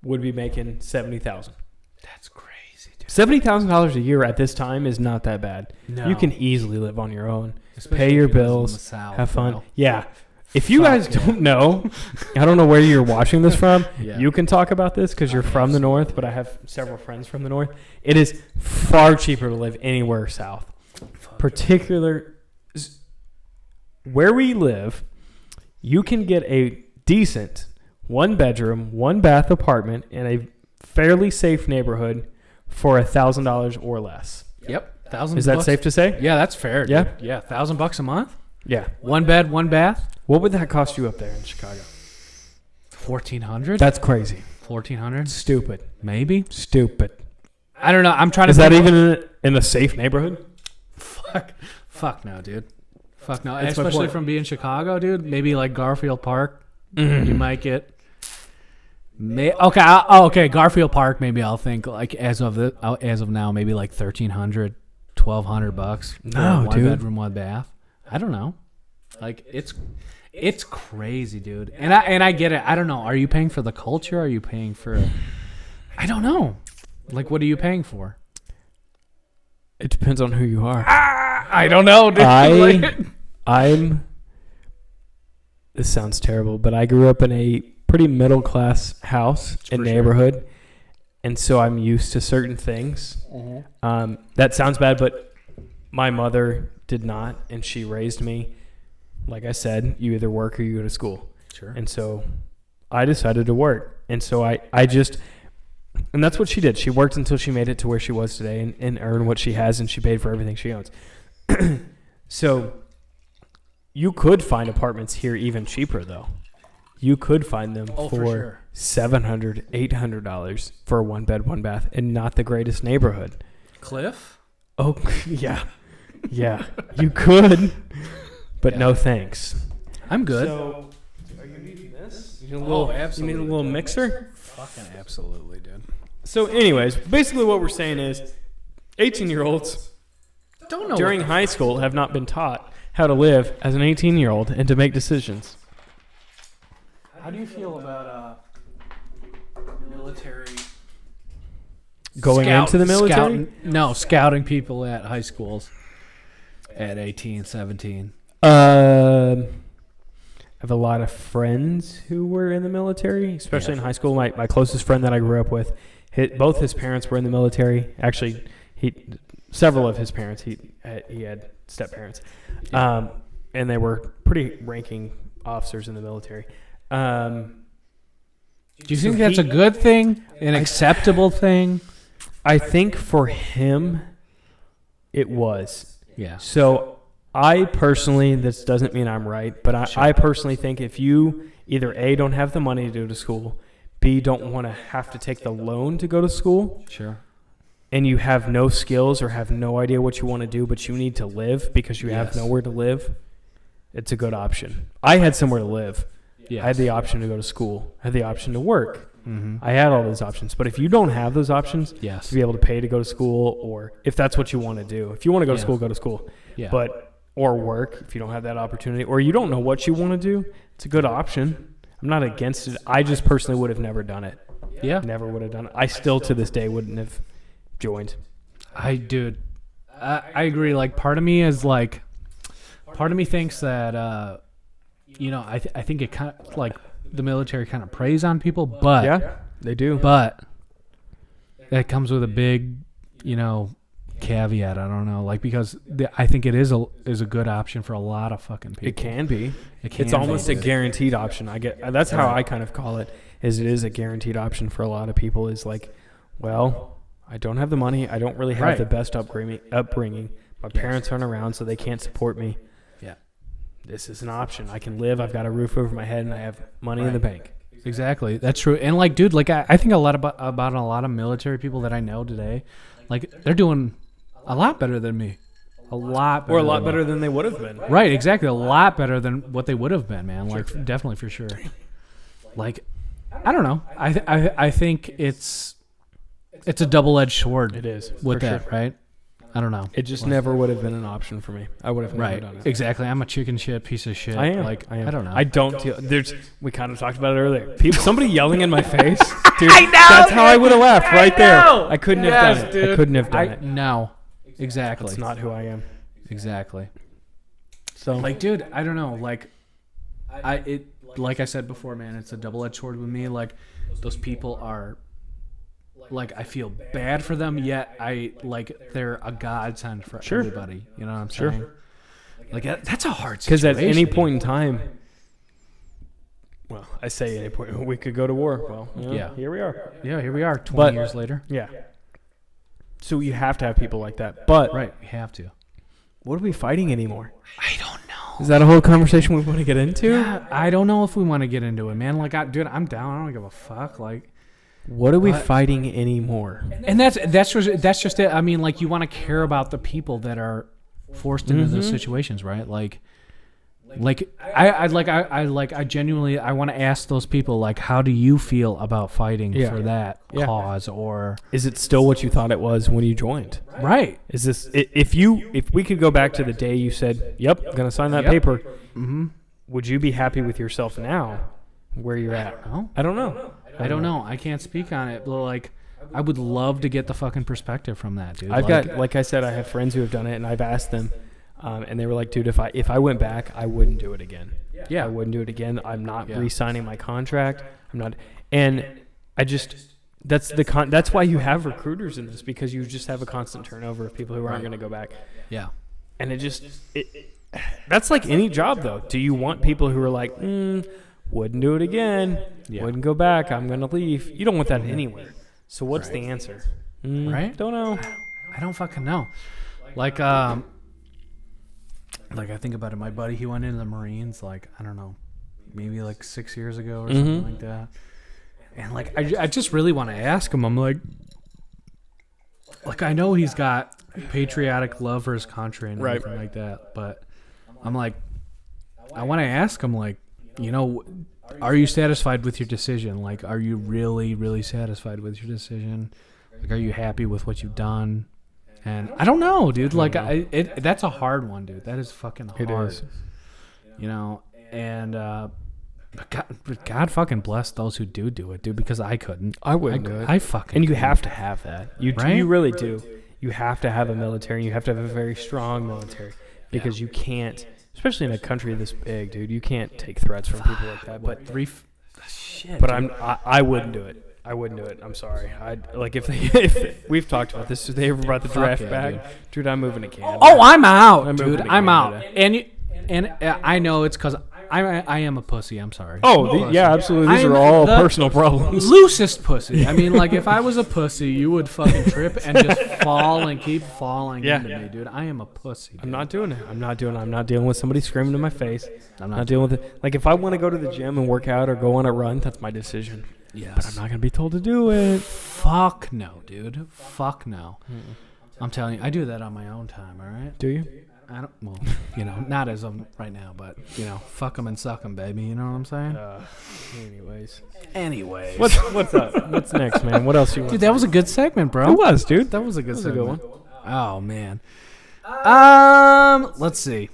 would be making $70,000. That's crazy, dude. $70,000 a year at this time is not that bad. No. You can easily live on your own, Especially pay if your you live in bills, the South, have fun. bro. Yeah. If you guys yeah. don't know, I don't know where you're watching this from. Yeah. You can talk about this because you're from the north, but I have several friends from the north. It is far cheaper to live anywhere south. Where we live, you can get a decent 1-bedroom, 1-bath apartment in a fairly safe neighborhood for $1,000 or less. Yep. $1,000. Is that safe to say? Yeah, that's fair. Yeah? Dude. Yeah. $1,000 a month. Yeah. 1 bed, 1 bath. What would that cost you up there in Chicago? 1,400. That's crazy. 1,400. Stupid. Maybe. Stupid. I don't know. I'm trying to. Is that think- even in a safe neighborhood? Fuck no, dude. Fuck no. That's my Especially point. from being Chicago, dude. Maybe like Garfield Park. You might get. Okay. Okay. Garfield Park. Maybe I'll think like as of now, maybe like 1,300, $1,200 for No, a one dude. bedroom, one bath. I don't know. Like it's crazy, dude. And I get it. I don't know. Are you paying for the culture? Are you paying for? I don't know. Like, what are you paying for? It depends on who you are. I don't know, dude. I'm. This sounds terrible, but I grew up in a pretty middle class house and For sure. neighborhood, and so I'm used to certain things. That sounds bad, but my mother did not, and she raised me. Like I said, you either work or you go to school. Sure. And so I decided to work. And so I just, and that's what she did. She worked until she made it to where she was today and earned what she has, and she paid for everything she owns. So you could find apartments here even cheaper, though. You could find them for for sure. $700, $800 for a one bed, one bath, and not the greatest neighborhood. Cliff? Oh, yeah. Yeah, you could, but Yeah. no thanks. I'm good. So, are you needing this? You need a Oh, little, absolutely. You need a little mixer? Fucking absolutely, dude. So, anyways, basically what we're saying is 18-year-olds Don't know. during high school have not been taught how to live as an 18-year-old and to make decisions. How do you feel about military? Going into the military? Scouting people at high schools at 18, 17. I have a lot of friends who were in the military, especially in high school. My closest friend that I grew up with, both his parents were in the military. Actually, several of his parents, he had step parents, and they were pretty ranking officers in the military. Do you think that's a good thing, an acceptable thing? I think for him, it was. Yeah. So I personally, this doesn't mean I'm right, but I personally think if you either A, don't have the money to go to school, B, don't want to have to take the loan to go to school, Sure. and you have no skills or have no idea what you want to do, but you need to live because you have Yes. nowhere to live, it's a good option. I had somewhere to live. Yeah. I had the option to go to school. I had the option to work. Mm-hmm. I had all those options. But if you don't have those options, Yes. to be able to pay to go to school, or if that's what you want to do. If you want to go to Yeah. school, go to school. Yeah. But or work if you don't have that opportunity, or you don't know what you want to do. It's a good option. I'm not against it. I just personally would have never done it. yeah. Never would have done it. I still to this day wouldn't have joined. I agree. Like, part of me thinks that, I think it kind of like the military kind of preys on people, but Yeah, they do. but that comes with a big, caveat. I don't know, like, because I think it is a good option for a lot of fucking people. It can be. It can It's be. almost a guaranteed option. That's how I kind of call it. It is a guaranteed option for a lot of people. Is like, well, I don't have the money. I don't really have Right. the best upbringing. My parents aren't around, so they can't support me. Yeah. This is an option. I can live. I've got a roof over my head, and I have money in the bank. Exactly. That's true. And like, dude, like I think a lot about a lot of military people that I know today, like they're doing a lot better than me. A lot better. Or a lot than better than they would have been. Right, exactly. A lot better than what they would have been, man. Like, definitely, for sure. Like, I don't know. I think it's a double-edged sword. It is. with for that, sure. right? I don't know. It just never would have been an option for me. I would have never Right, done it. exactly. I'm a chicken shit piece of shit. I am. Like, I am. I don't know. I don't deal. We kind of talked about it earlier. Somebody yelling in my face, dude. I know. That's how I would have left right there. I couldn't have done it. I couldn't have done it. No, exactly. That's not who I am. Exactly. So Like, dude, I don't know. Like, like I said before, man, it's a double-edged sword with me. Like, those people are, like, I feel bad for them, yet they're a godsend for Sure. everybody. You know what I'm Sure. saying? Like, that's a hard because situation. at any point in time, well, I say any point we could go to war. Well, Yeah. here we are. Yeah, here we are, 20 But- years later. Yeah. So you have to have people like that. But Right, we have to. what are we fighting anymore? I don't know. Is that a whole conversation we want to get into? Yeah, I don't know if we want to get into it, man. Like, dude, I'm down. I don't give a fuck. Like, What are we But- fighting anymore? and that's just it. I mean, like, you want to care about the people that are forced into those situations, right? Like I genuinely I want to ask those people like, how do you feel about fighting Yeah. for that Yeah. cause? Or Is it still what you thought it was when you joined? right? Is this if we could go back to the day you said, "Yep, gonna sign that Yep. paper," Mm-hmm. would you be happy with yourself now, where you're at? No, I don't know. I don't know. I can't speak on it. But like, I would love to get the fucking perspective from that, dude. I've got, like I said, I have friends who have done it, and I've asked them, and they were like, "Dude, if I went back, I wouldn't do it again. yeah, I wouldn't do it again. I'm not Yeah. re-signing my contract. I'm not." And I just that's why you have recruiters in this, because you just have a constant turnover of people who aren't going to go back. yeah. And that's like any job, though. Do you want people who are like, wouldn't do it again, Yeah. wouldn't go back, I'm going to leave? You don't want that anyway. So what's the answer? Right? Don't know. I don't fucking know. Like I think about it. My buddy, he went into the Marines, like, I don't know, maybe like 6 years ago or something like that. And like, I just really want to ask him. I'm like, I know he's got patriotic love for his country and Right. everything like that, but I'm like, I want to ask him, like, you know, are you satisfied with your decision? Like, are you really, really satisfied with your decision? Like, are you happy with what you've done? And I don't know, dude. Like, that's a hard one, dude. That is fucking hard. It is. You know, and but God fucking bless those who do it, dude. Because I couldn't. I wouldn't do it. I fucking. And you couldn't. have to have that. Right? You really do. You have to have a military. You have to have a very strong military, because you can't, especially in a country this big, dude. You can't take threats from people like that. But shit. but dude. I wouldn't do it. I wouldn't do it. I'm sorry. If we've talked about this, if they ever brought the Fuck draft yeah, back, dude, I'm moving to Canada. Oh, I'm out, I'm dude. moving to I'm out. Canada. And I know it's because I am a pussy. I'm sorry. Yeah, absolutely. These I'm are all the personal problems. Loosest pussy. I mean, like, if I was a pussy, you would fucking trip and just fall and keep falling Yeah. into me, dude. I am a pussy. Dude. I'm not doing it. I'm not dealing with somebody screaming in my face. I'm Not dealing with it. Like, if I want to go to the gym and work out or go on a run, that's my decision. Yes. But I'm not gonna be told to do it. Fuck no, dude. Fuck no. I'm telling you, I do that on my own time. All right. Do you? I don't. Well, you know, not as of right now, but you know, fuck 'em and suck 'em, baby. You know what I'm saying? Anyways, Anyways, what's up? What's next, man? What else you want? dude, that was a good segment, bro. It was, dude. That was a good That was a segment. good one. Oh man. Let's see.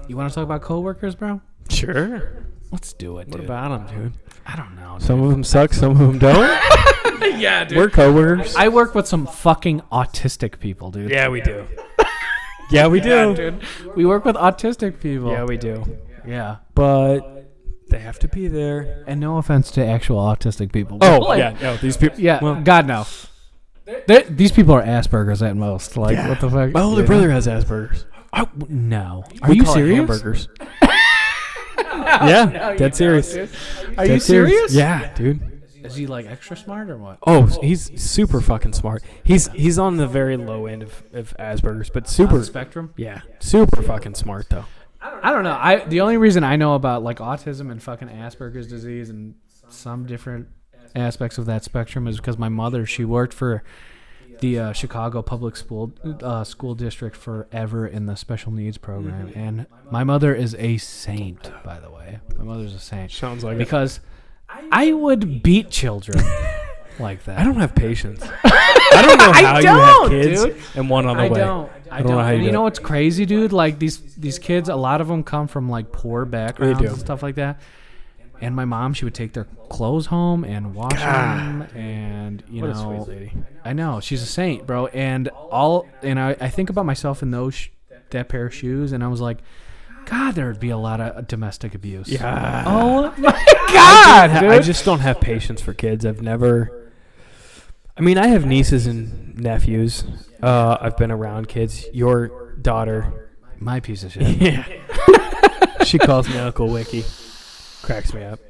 You want to talk about coworkers, bro? Sure. Let's do it. What dude. about them, dude? I don't know. Some of them suck. Some of them don't. yeah, dude. We're coworkers. I work with some fucking autistic people, dude. Yeah, we do. Yeah, we do. dude. We work with autistic people. Yeah, we do. Yeah. But they have to be there. And no offense to actual autistic people. Oh, but, like, yeah. No, these people. Yeah, Well, God no. These people are Asperger's at most. Like, what the fuck? my older You brother know? has Asperger's. No. Are We you call it serious? hamburgers. Yeah, dead serious. Are you Dead serious? Yeah, dude. Is he like extra smart or what? Oh, he's super fucking smart. He's on the very low end of Asperger's, but On super. the spectrum? Yeah, super fucking smart though. I don't know. The only reason I know about like autism and fucking Asperger's disease and some different aspects of that spectrum is because my mother, she worked for the Chicago public school district forever in the special needs program, and my mother is a saint, by the way. My mother's a saint Sounds like because I would beat children like that. I don't have patience. I don't know how you have kids dude. and one on the I way. don't. I don't know how you And do you know it. what's crazy, dude? Like these kids, a lot of them come from like poor backgrounds do. and stuff like that. And my mom, she would take their clothes home and wash them, and you What a know, sweet lady. I know she's a saint, bro. And I think about myself in that pair of shoes, and I was like, God, there would be a lot of domestic abuse. Yeah. Oh my God, dude. I just don't have patience for kids. I've never. I mean, I have nieces and nephews. I've been around kids. Your daughter. My piece of shit. Yeah. She calls me Uncle Wiki. Cracks me up.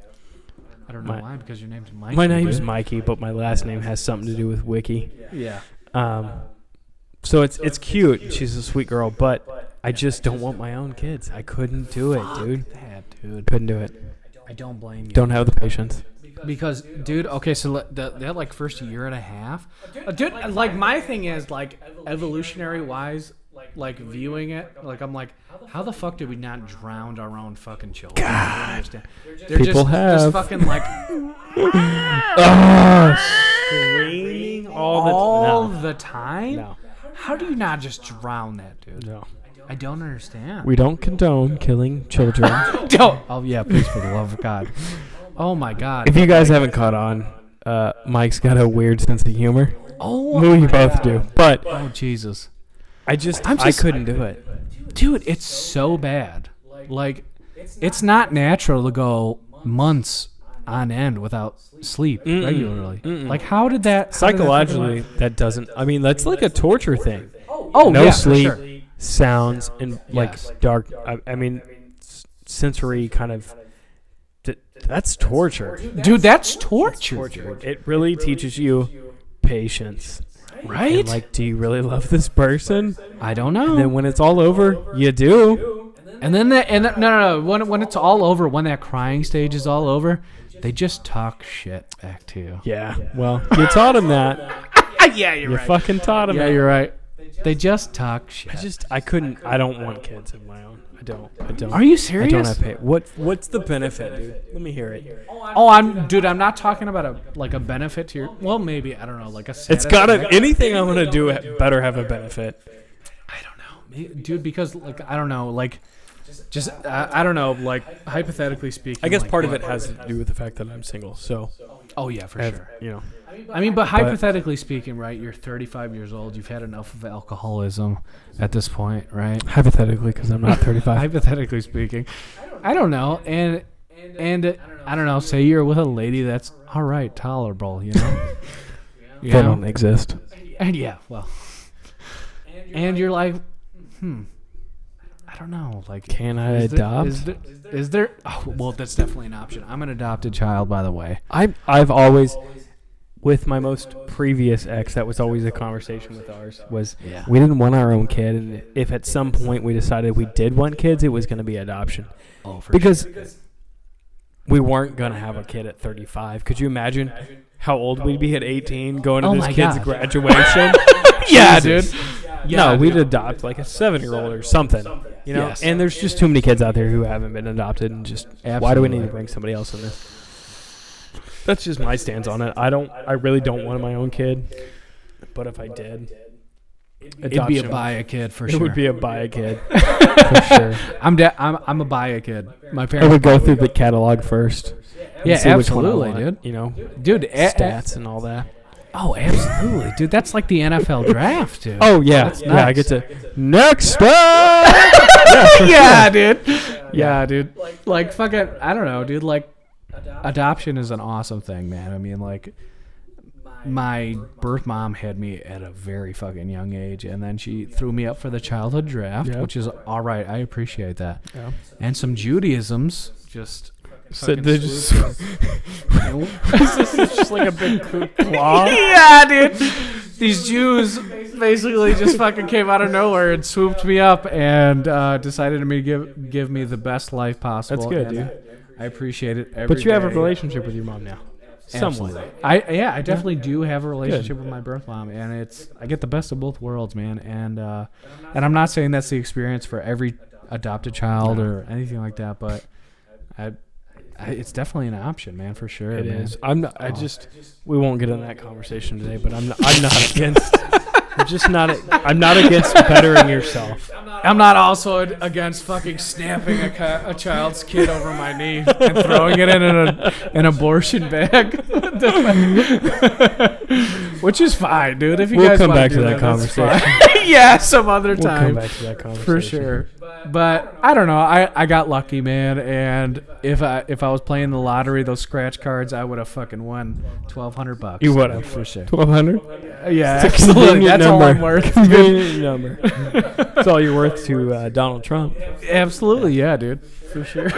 I don't know My- why, because your name's Mike. My name's Mikey, but my last name has something to do with Wiki. Yeah. So it's cute. She's a sweet girl, but I just don't want my own kids. I couldn't do it, dude. That, dude. Couldn't do it. I don't blame you. Don't have the patience. Because, dude, okay, so that like first year and a half, dude. Like my thing is like evolutionary wise, like viewing it, like I'm like, how the fuck did we not drown our own fucking children? I don't understand. They're People just have. fucking like Screaming all no. the time. No. How do you not just drown that, dude? No. I don't understand. We don't condone killing children. Don't. Oh yeah, please, for the love of God. Oh my God. If you guys haven't caught on, Mike's got a weird sense of humor. Oh, We my both God. do. But Oh Jesus, I couldn't do it. dude, it's so bad. Like, it's not natural to go months on end without sleep Mm-mm. regularly. Mm-mm. Like, how did that Psychologically, that doesn't. I mean, that's like a torture thing. Oh No yeah, for sleep, sure. sounds, and like Yes. dark. I mean, sensory kind of. That's torture. Dude, that's torture, dude. It really teaches you patience. Right? And like, do you really love this person? I don't know. And then when it's all over, you do. And then no. When it's all over, when that crying stage is all over, they just talk shit back to you. Yeah. Well, you taught him that. Yeah, you're You fucking taught him Yeah, that. you're right. They just talk shit. I couldn't. I don't want kids of my own. I don't. Are you I serious? don't have pay. What's the benefit, dude? Let me hear it. Oh, I'm not talking about a benefit to your. Well, maybe I don't know, like a. It's gotta. Anything I'm gonna do better have a benefit. I don't know, dude. Because like I don't know, like just I don't know, like hypothetically speaking. I guess like, part of what- it has to do with the fact that I'm single. So, Oh yeah, for I have, sure. you know, I mean, but hypothetically speaking, right? You're 35 years old. You've had enough of alcoholism at this point, right? hypothetically, because I'm not 35. Hypothetically speaking, I don't know, and I don't know. Say you're with a lady that's all right, tolerable, you know. You They know? don't exist. And yeah, well, and you're like, I don't know, like, Can I is there- adopt? Is there? Oh, well, that's definitely an option. I'm an adopted child, by the way. I've always, with my most previous ex, that was always a conversation with ours. Was Yeah. we didn't want our own kid, and if at some point we decided we did want kids, it was going to be adoption Oh, for because we weren't going to have a kid at 35. Could you imagine how old we'd be at 18 going to Oh this my kid's gosh. graduation? yeah, Jesus. dude. No, we'd dude. adopt like a 7-year-old or something. You know, Yes. and there's just too many kids out there who haven't been adopted, and just why do we need to bring somebody else in this? That's just my stance on it. I really don't want my own kid, but if I did, It'd be a adoption- buy a kid for it sure. would be a buy a kid for sure. I'm a buy a kid. My I parents would go through the catalog first. and Yeah, see which one I absolutely, want, dude. You know, Dude, stats and all that. Oh, absolutely, dude. That's like the NFL draft, dude. Oh yeah, That's yeah. I nice. get to next up. Yeah, for yeah, sure. dude. Yeah, dude. Like fucking, I don't know, dude. Like, adoption is an awesome thing, man. I mean, like, my birth mom had me at a very fucking young age, and then she threw me up for the childhood draft, Yep. which is all right. I appreciate that. Yeah. And some Judaisms, just. So fucking they just it's just like a big claw. yeah, dude. These Jews basically just fucking came out of nowhere and swooped me up and decided to give me the best life possible. That's good, and dude. I appreciate it. But you have a day. relationship with your mom now. Absolutely. Somewhat. I definitely do have a relationship with my birth mom, and I get the best of both worlds, man. And I'm not saying that's the experience for every adopted child or anything like that, but it's definitely an option, man, for sure. It man. is. I'm not. We won't get in that conversation today. But I'm not against. I'm not against bettering yourself. I'm not also against fucking snapping a child's kid over my knee and throwing it in an abortion bag, which is fine, dude. If you We'll guys come wanna back to do that that's conversation. fine. Yeah, some other We'll time. come back to that conversation For sure. But I don't know. I got lucky, man. And if I was playing the lottery, those scratch cards, I would have fucking won $1,200. You would have. for sure. 1,200. Yeah, It's a absolutely. convenient That's all number. I'm worth. Convenient number. That's all you're worth to Donald Trump. Absolutely, yeah, dude. For sure.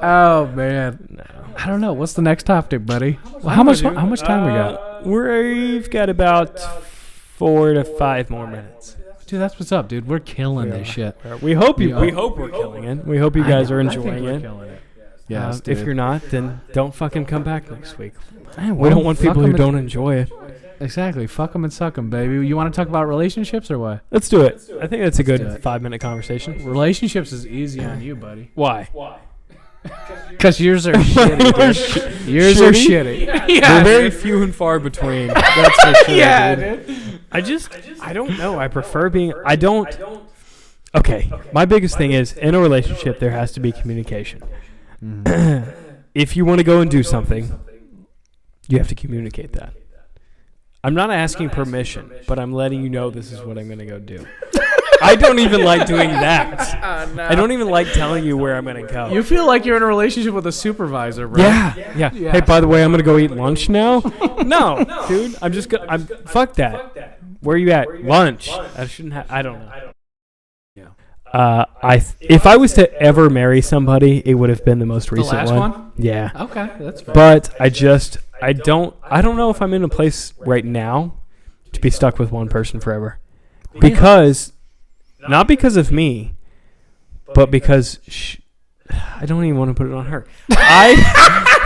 Oh man. No. I don't know. What's the next topic, buddy? Well, how much time we got? We've got about 4 to 5 more minutes. Dude, that's what's up, dude. We're killing this shit. We hope We we hope we're killing it. We hope you guys are enjoying it. Yeah. If you're not, then don't fucking come back next week. Man, We don't want fuck people who 'em. don't enjoy it. Exactly. Fuck them and suck them, baby. You want to talk about relationships or what? Let's do it. I think that's a good do it. 5-minute conversation. Relationships is easy on you, buddy. Why? Because yours are shitty. Dude. Yours are shitty. They're very few and far between. That's for sure. Yeah, dude. dude. I don't know. I prefer being. Okay. My biggest thing is in a relationship there has to be communication. If you want to go and do something, you have to communicate that. I'm not asking permission, but I'm letting you know this is what I'm going to go do. I don't even like doing that. No. I don't even like telling you where I'm going to go. You feel like you're in a relationship with a supervisor, bro. Yeah. Hey, by the way, I'm going to go eat lunch now. No, dude. I'm just going to... Fuck that. Where are you at? Lunch. I shouldn't have... I don't know. If I was to ever marry somebody, it would have been the most recent last one? Yeah. Okay, that's fair. But I don't know if I'm in a place right now to be stuck with one person forever. Because, not because of me, but because I don't even want to put it on her.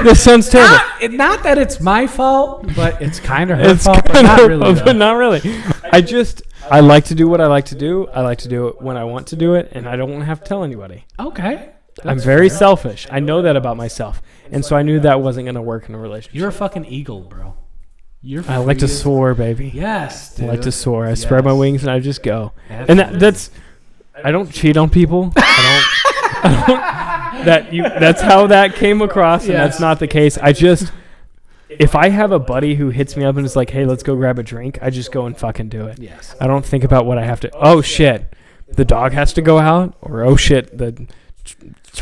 This sounds terrible. Not that it's my fault, but it's kind of her fault, but not really. But not really. I like to do what I like to do. I like to do it when I want to do it, and I don't want to have to tell anybody. Okay. I'm very selfish. I know that about myself. And so I knew that wasn't going to work in a relationship. You're a fucking eagle, bro. I like to soar, baby. Yes, dude. I like to soar. I spread my wings and I just go. And that's... I don't cheat on people. That's how that came across, and that's not the case. If I have a buddy who hits me up and is like, hey, let's go grab a drink, I just go and fucking do it. Yes. I don't think about what I have to... Oh, shit. The dog has to go out? Or, oh, shit, the...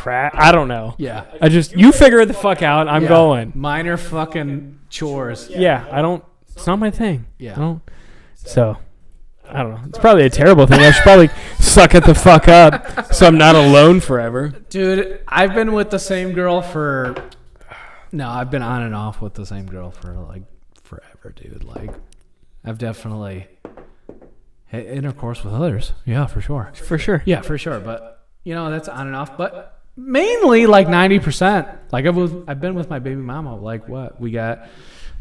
I don't know. Yeah. You figure it the fuck out. I'm going. Minor fucking chores. Yeah, I don't... It's not my thing. Yeah. I don't... So... I don't know. It's probably a terrible thing. I should probably suck it the fuck up so I'm not alone forever. Dude, I've been with the same girl for... No, I've been on and off with the same girl for, like, forever, dude. Like, I've definitely had intercourse with others. Yeah, for sure. For sure. Yeah, for sure. But, you know, that's on and off. But mainly, like, 90%. Like, I've been with my baby mama. Like, what? I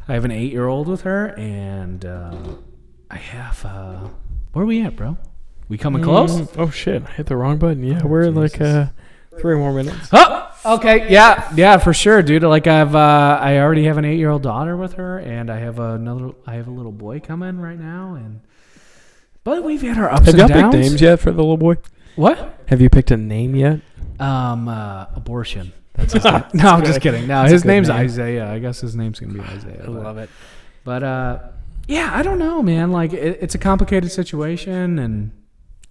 have an 8-year-old with her, and... I have, where are we at, bro? We coming close? Oh, shit. I hit the wrong button. Yeah, we're in like 3 more minutes. Oh, okay. Yeah, for sure, dude. Like I already have an 8-year-old daughter with her, and I have a little boy coming right now, but we've had our ups and downs. Have y'all picked names yet for the little boy? What? Have you picked a name yet? Abortion. That's his name. No, I'm just kidding. No, his name's Isaiah. I guess his name's going to be Isaiah. I love it. But, yeah, I don't know, man. Like, it's a complicated situation, and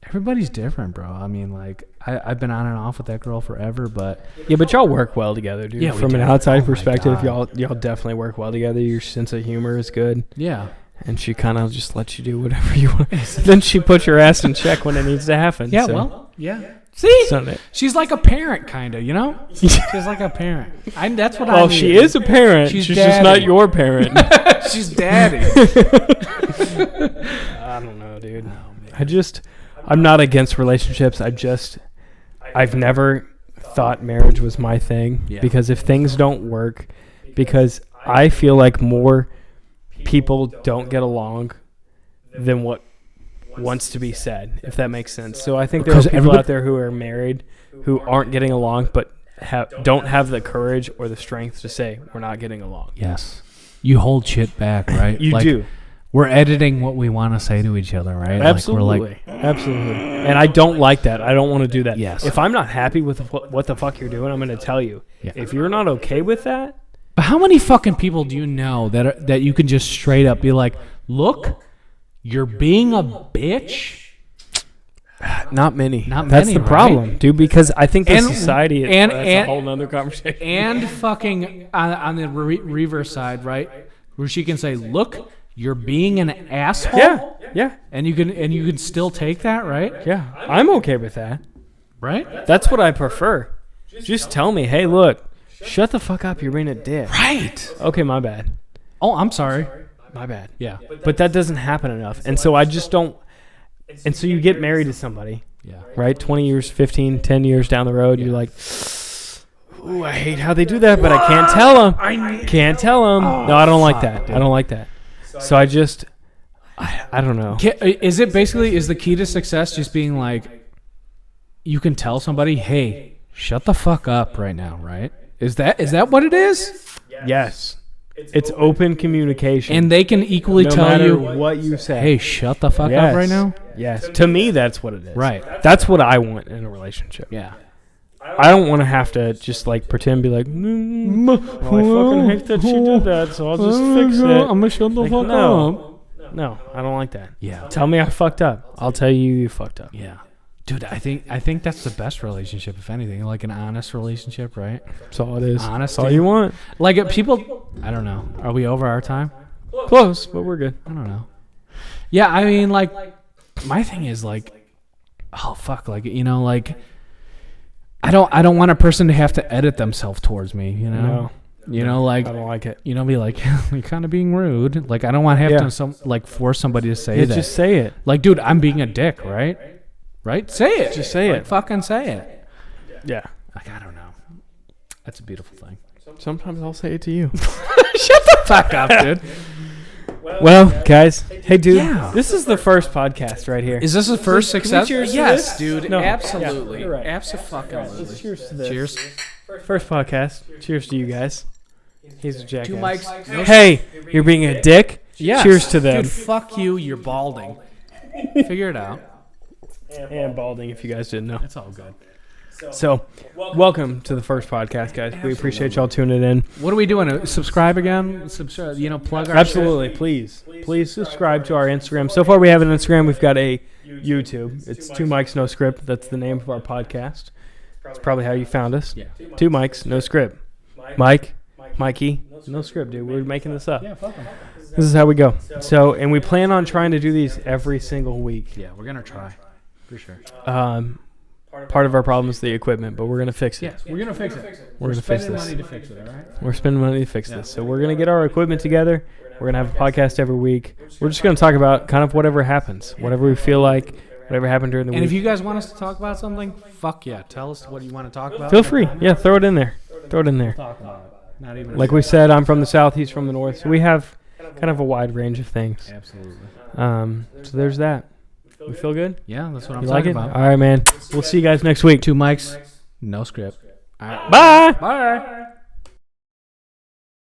everybody's different, bro. I mean, like, I've been on and off with that girl forever, but... Yeah, but y'all work well together, dude. Yeah, From an outside perspective, y'all definitely work well together. Your sense of humor is good. Yeah. And she kind of just lets you do whatever you want. Then she puts your ass in check when it needs to happen. Yeah, so. well, yeah. See? Sunday. She's like a parent, kind of, you know? She's like a parent. That's what I Well, need. she is a parent. She's just not your parent. She's daddy. I don't know, dude. I'm not against relationships. I've never thought marriage was my thing. Yeah. Because if things don't work, because I feel like more people don't get along than what wants to be said, if that makes sense. So I think there are people out there who are married who aren't getting along, but don't have the courage or the strength to say, we're not getting along. Yes. You hold shit back, right? You do. We're editing what we want to say to each other, right? Absolutely. Absolutely. And I don't like that. I don't want to do that. Yes. If I'm not happy with what the fuck you're doing, I'm going to tell you. Yeah. If you're not okay with that. But how many fucking people do you know that you can just straight up be like, look, you're being a bitch? Not many. That's the problem, dude, because I think the society is that's a whole nother conversation. And fucking on the reverse side, right? Where she can say, look, you're being an asshole. Yeah. And you can still take that, right? Yeah. I'm okay with that. Right? That's what I prefer. Just tell me, hey, look, shut the fuck up, you're being a dick. Right. Okay, my bad. Oh, I'm sorry. My bad. Yeah. But that doesn't happen enough. And so I just don't. And so you get married to somebody, Yeah. right? 20 years, 15, 10 years down the road, you're like, ooh, I hate how they do that, but I can't tell them. Can't tell them. No, I don't like that. I don't like that. So I don't know. Is it basically, is the key to success just being like, you can tell somebody, hey, shut the fuck up right now, right? Is that what it is? Yes. It's open communication. And they can equally no tell matter you, what you say. hey, shut the fuck up right now? Yes. To me, that's what it is. Right. That's what I want in a relationship. Yeah. I don't want to have to just like pretend, be like, well, I fucking hate that she did that, so I'll just fix it. I'm gonna shut the Like, fuck no. up. No, I don't like that. Yeah. Tell me I fucked up. I'll tell you fucked up. Yeah. Dude, I think that's the best relationship, if anything. Like an honest relationship, right? That's all it is. Honesty. That's all you want. Like people, I don't know. Are we over our time? Close, but we're good. I don't know. Yeah, I mean, like, my thing is like, oh fuck, like, you know, like, I don't want a person to have to edit themselves towards me, you know. No. You know, like, I don't like it. you know, be like, you're kind of being rude. Like, I don't want to have to force somebody to say that. Just say it. Like, dude, I'm being a dick, right? Right? Say it. Just say Like, it. fucking say it. Yeah. Like, I don't know. That's a beautiful thing. Sometimes I'll say it to you. Shut the fuck up, dude. Well, guys. Hey, dude. Yeah. This is the first podcast right here. Is this the first success? cheers to Yes, this? dude. No. Absolutely. Yeah, you're right. Absolutely. Cheers to this. Cheers. First podcast. Cheers to you guys. He's a jackass. 2 mics. No Hey, you're being a dick. Yes. Cheers to them. Dude, fuck you. You're balding. Figure it out. And balding, if you guys didn't know. It's all good. So, welcome to the first podcast, guys. We appreciate y'all tuning in. What are we doing? Subscribe again? Subscribe. You know, plug our Absolutely, please subscribe to our Instagram. So far, we have an Instagram. We've got a YouTube. It's 2 Mics No Script. That's the name of our podcast. That's probably how you found us. Yeah. 2 Mics No Script. Mike, Mikey, no script, dude. We're making this up. Yeah, fuck 'em. This is how we go. So, and we plan on trying to do these every single week. Yeah, we're gonna try for sure. Part of our problem is the equipment, but we're gonna fix it. Yes, we're gonna fix it. We're gonna fix spending this. money to fix it. All right. We're spending money to fix this. So we're going to get our equipment together. We're going to have a podcast every week. We're just going to talk about kind of whatever happens, whatever we feel like, whatever happened during the And week. if you guys want us to talk about something, fuck yeah, tell us what you want to talk about. Feel free. Yeah, throw it in there. Throw it in there. Talk about it. Not even Like we said, I'm from the South, he's from the North. So we have kind of a wide range of things. Absolutely. So there's that. We feel good? Yeah, that's what I'm You like talking it? about. All right, man. We'll see you guys next week. 2 mics, no script. All right. Bye. Bye.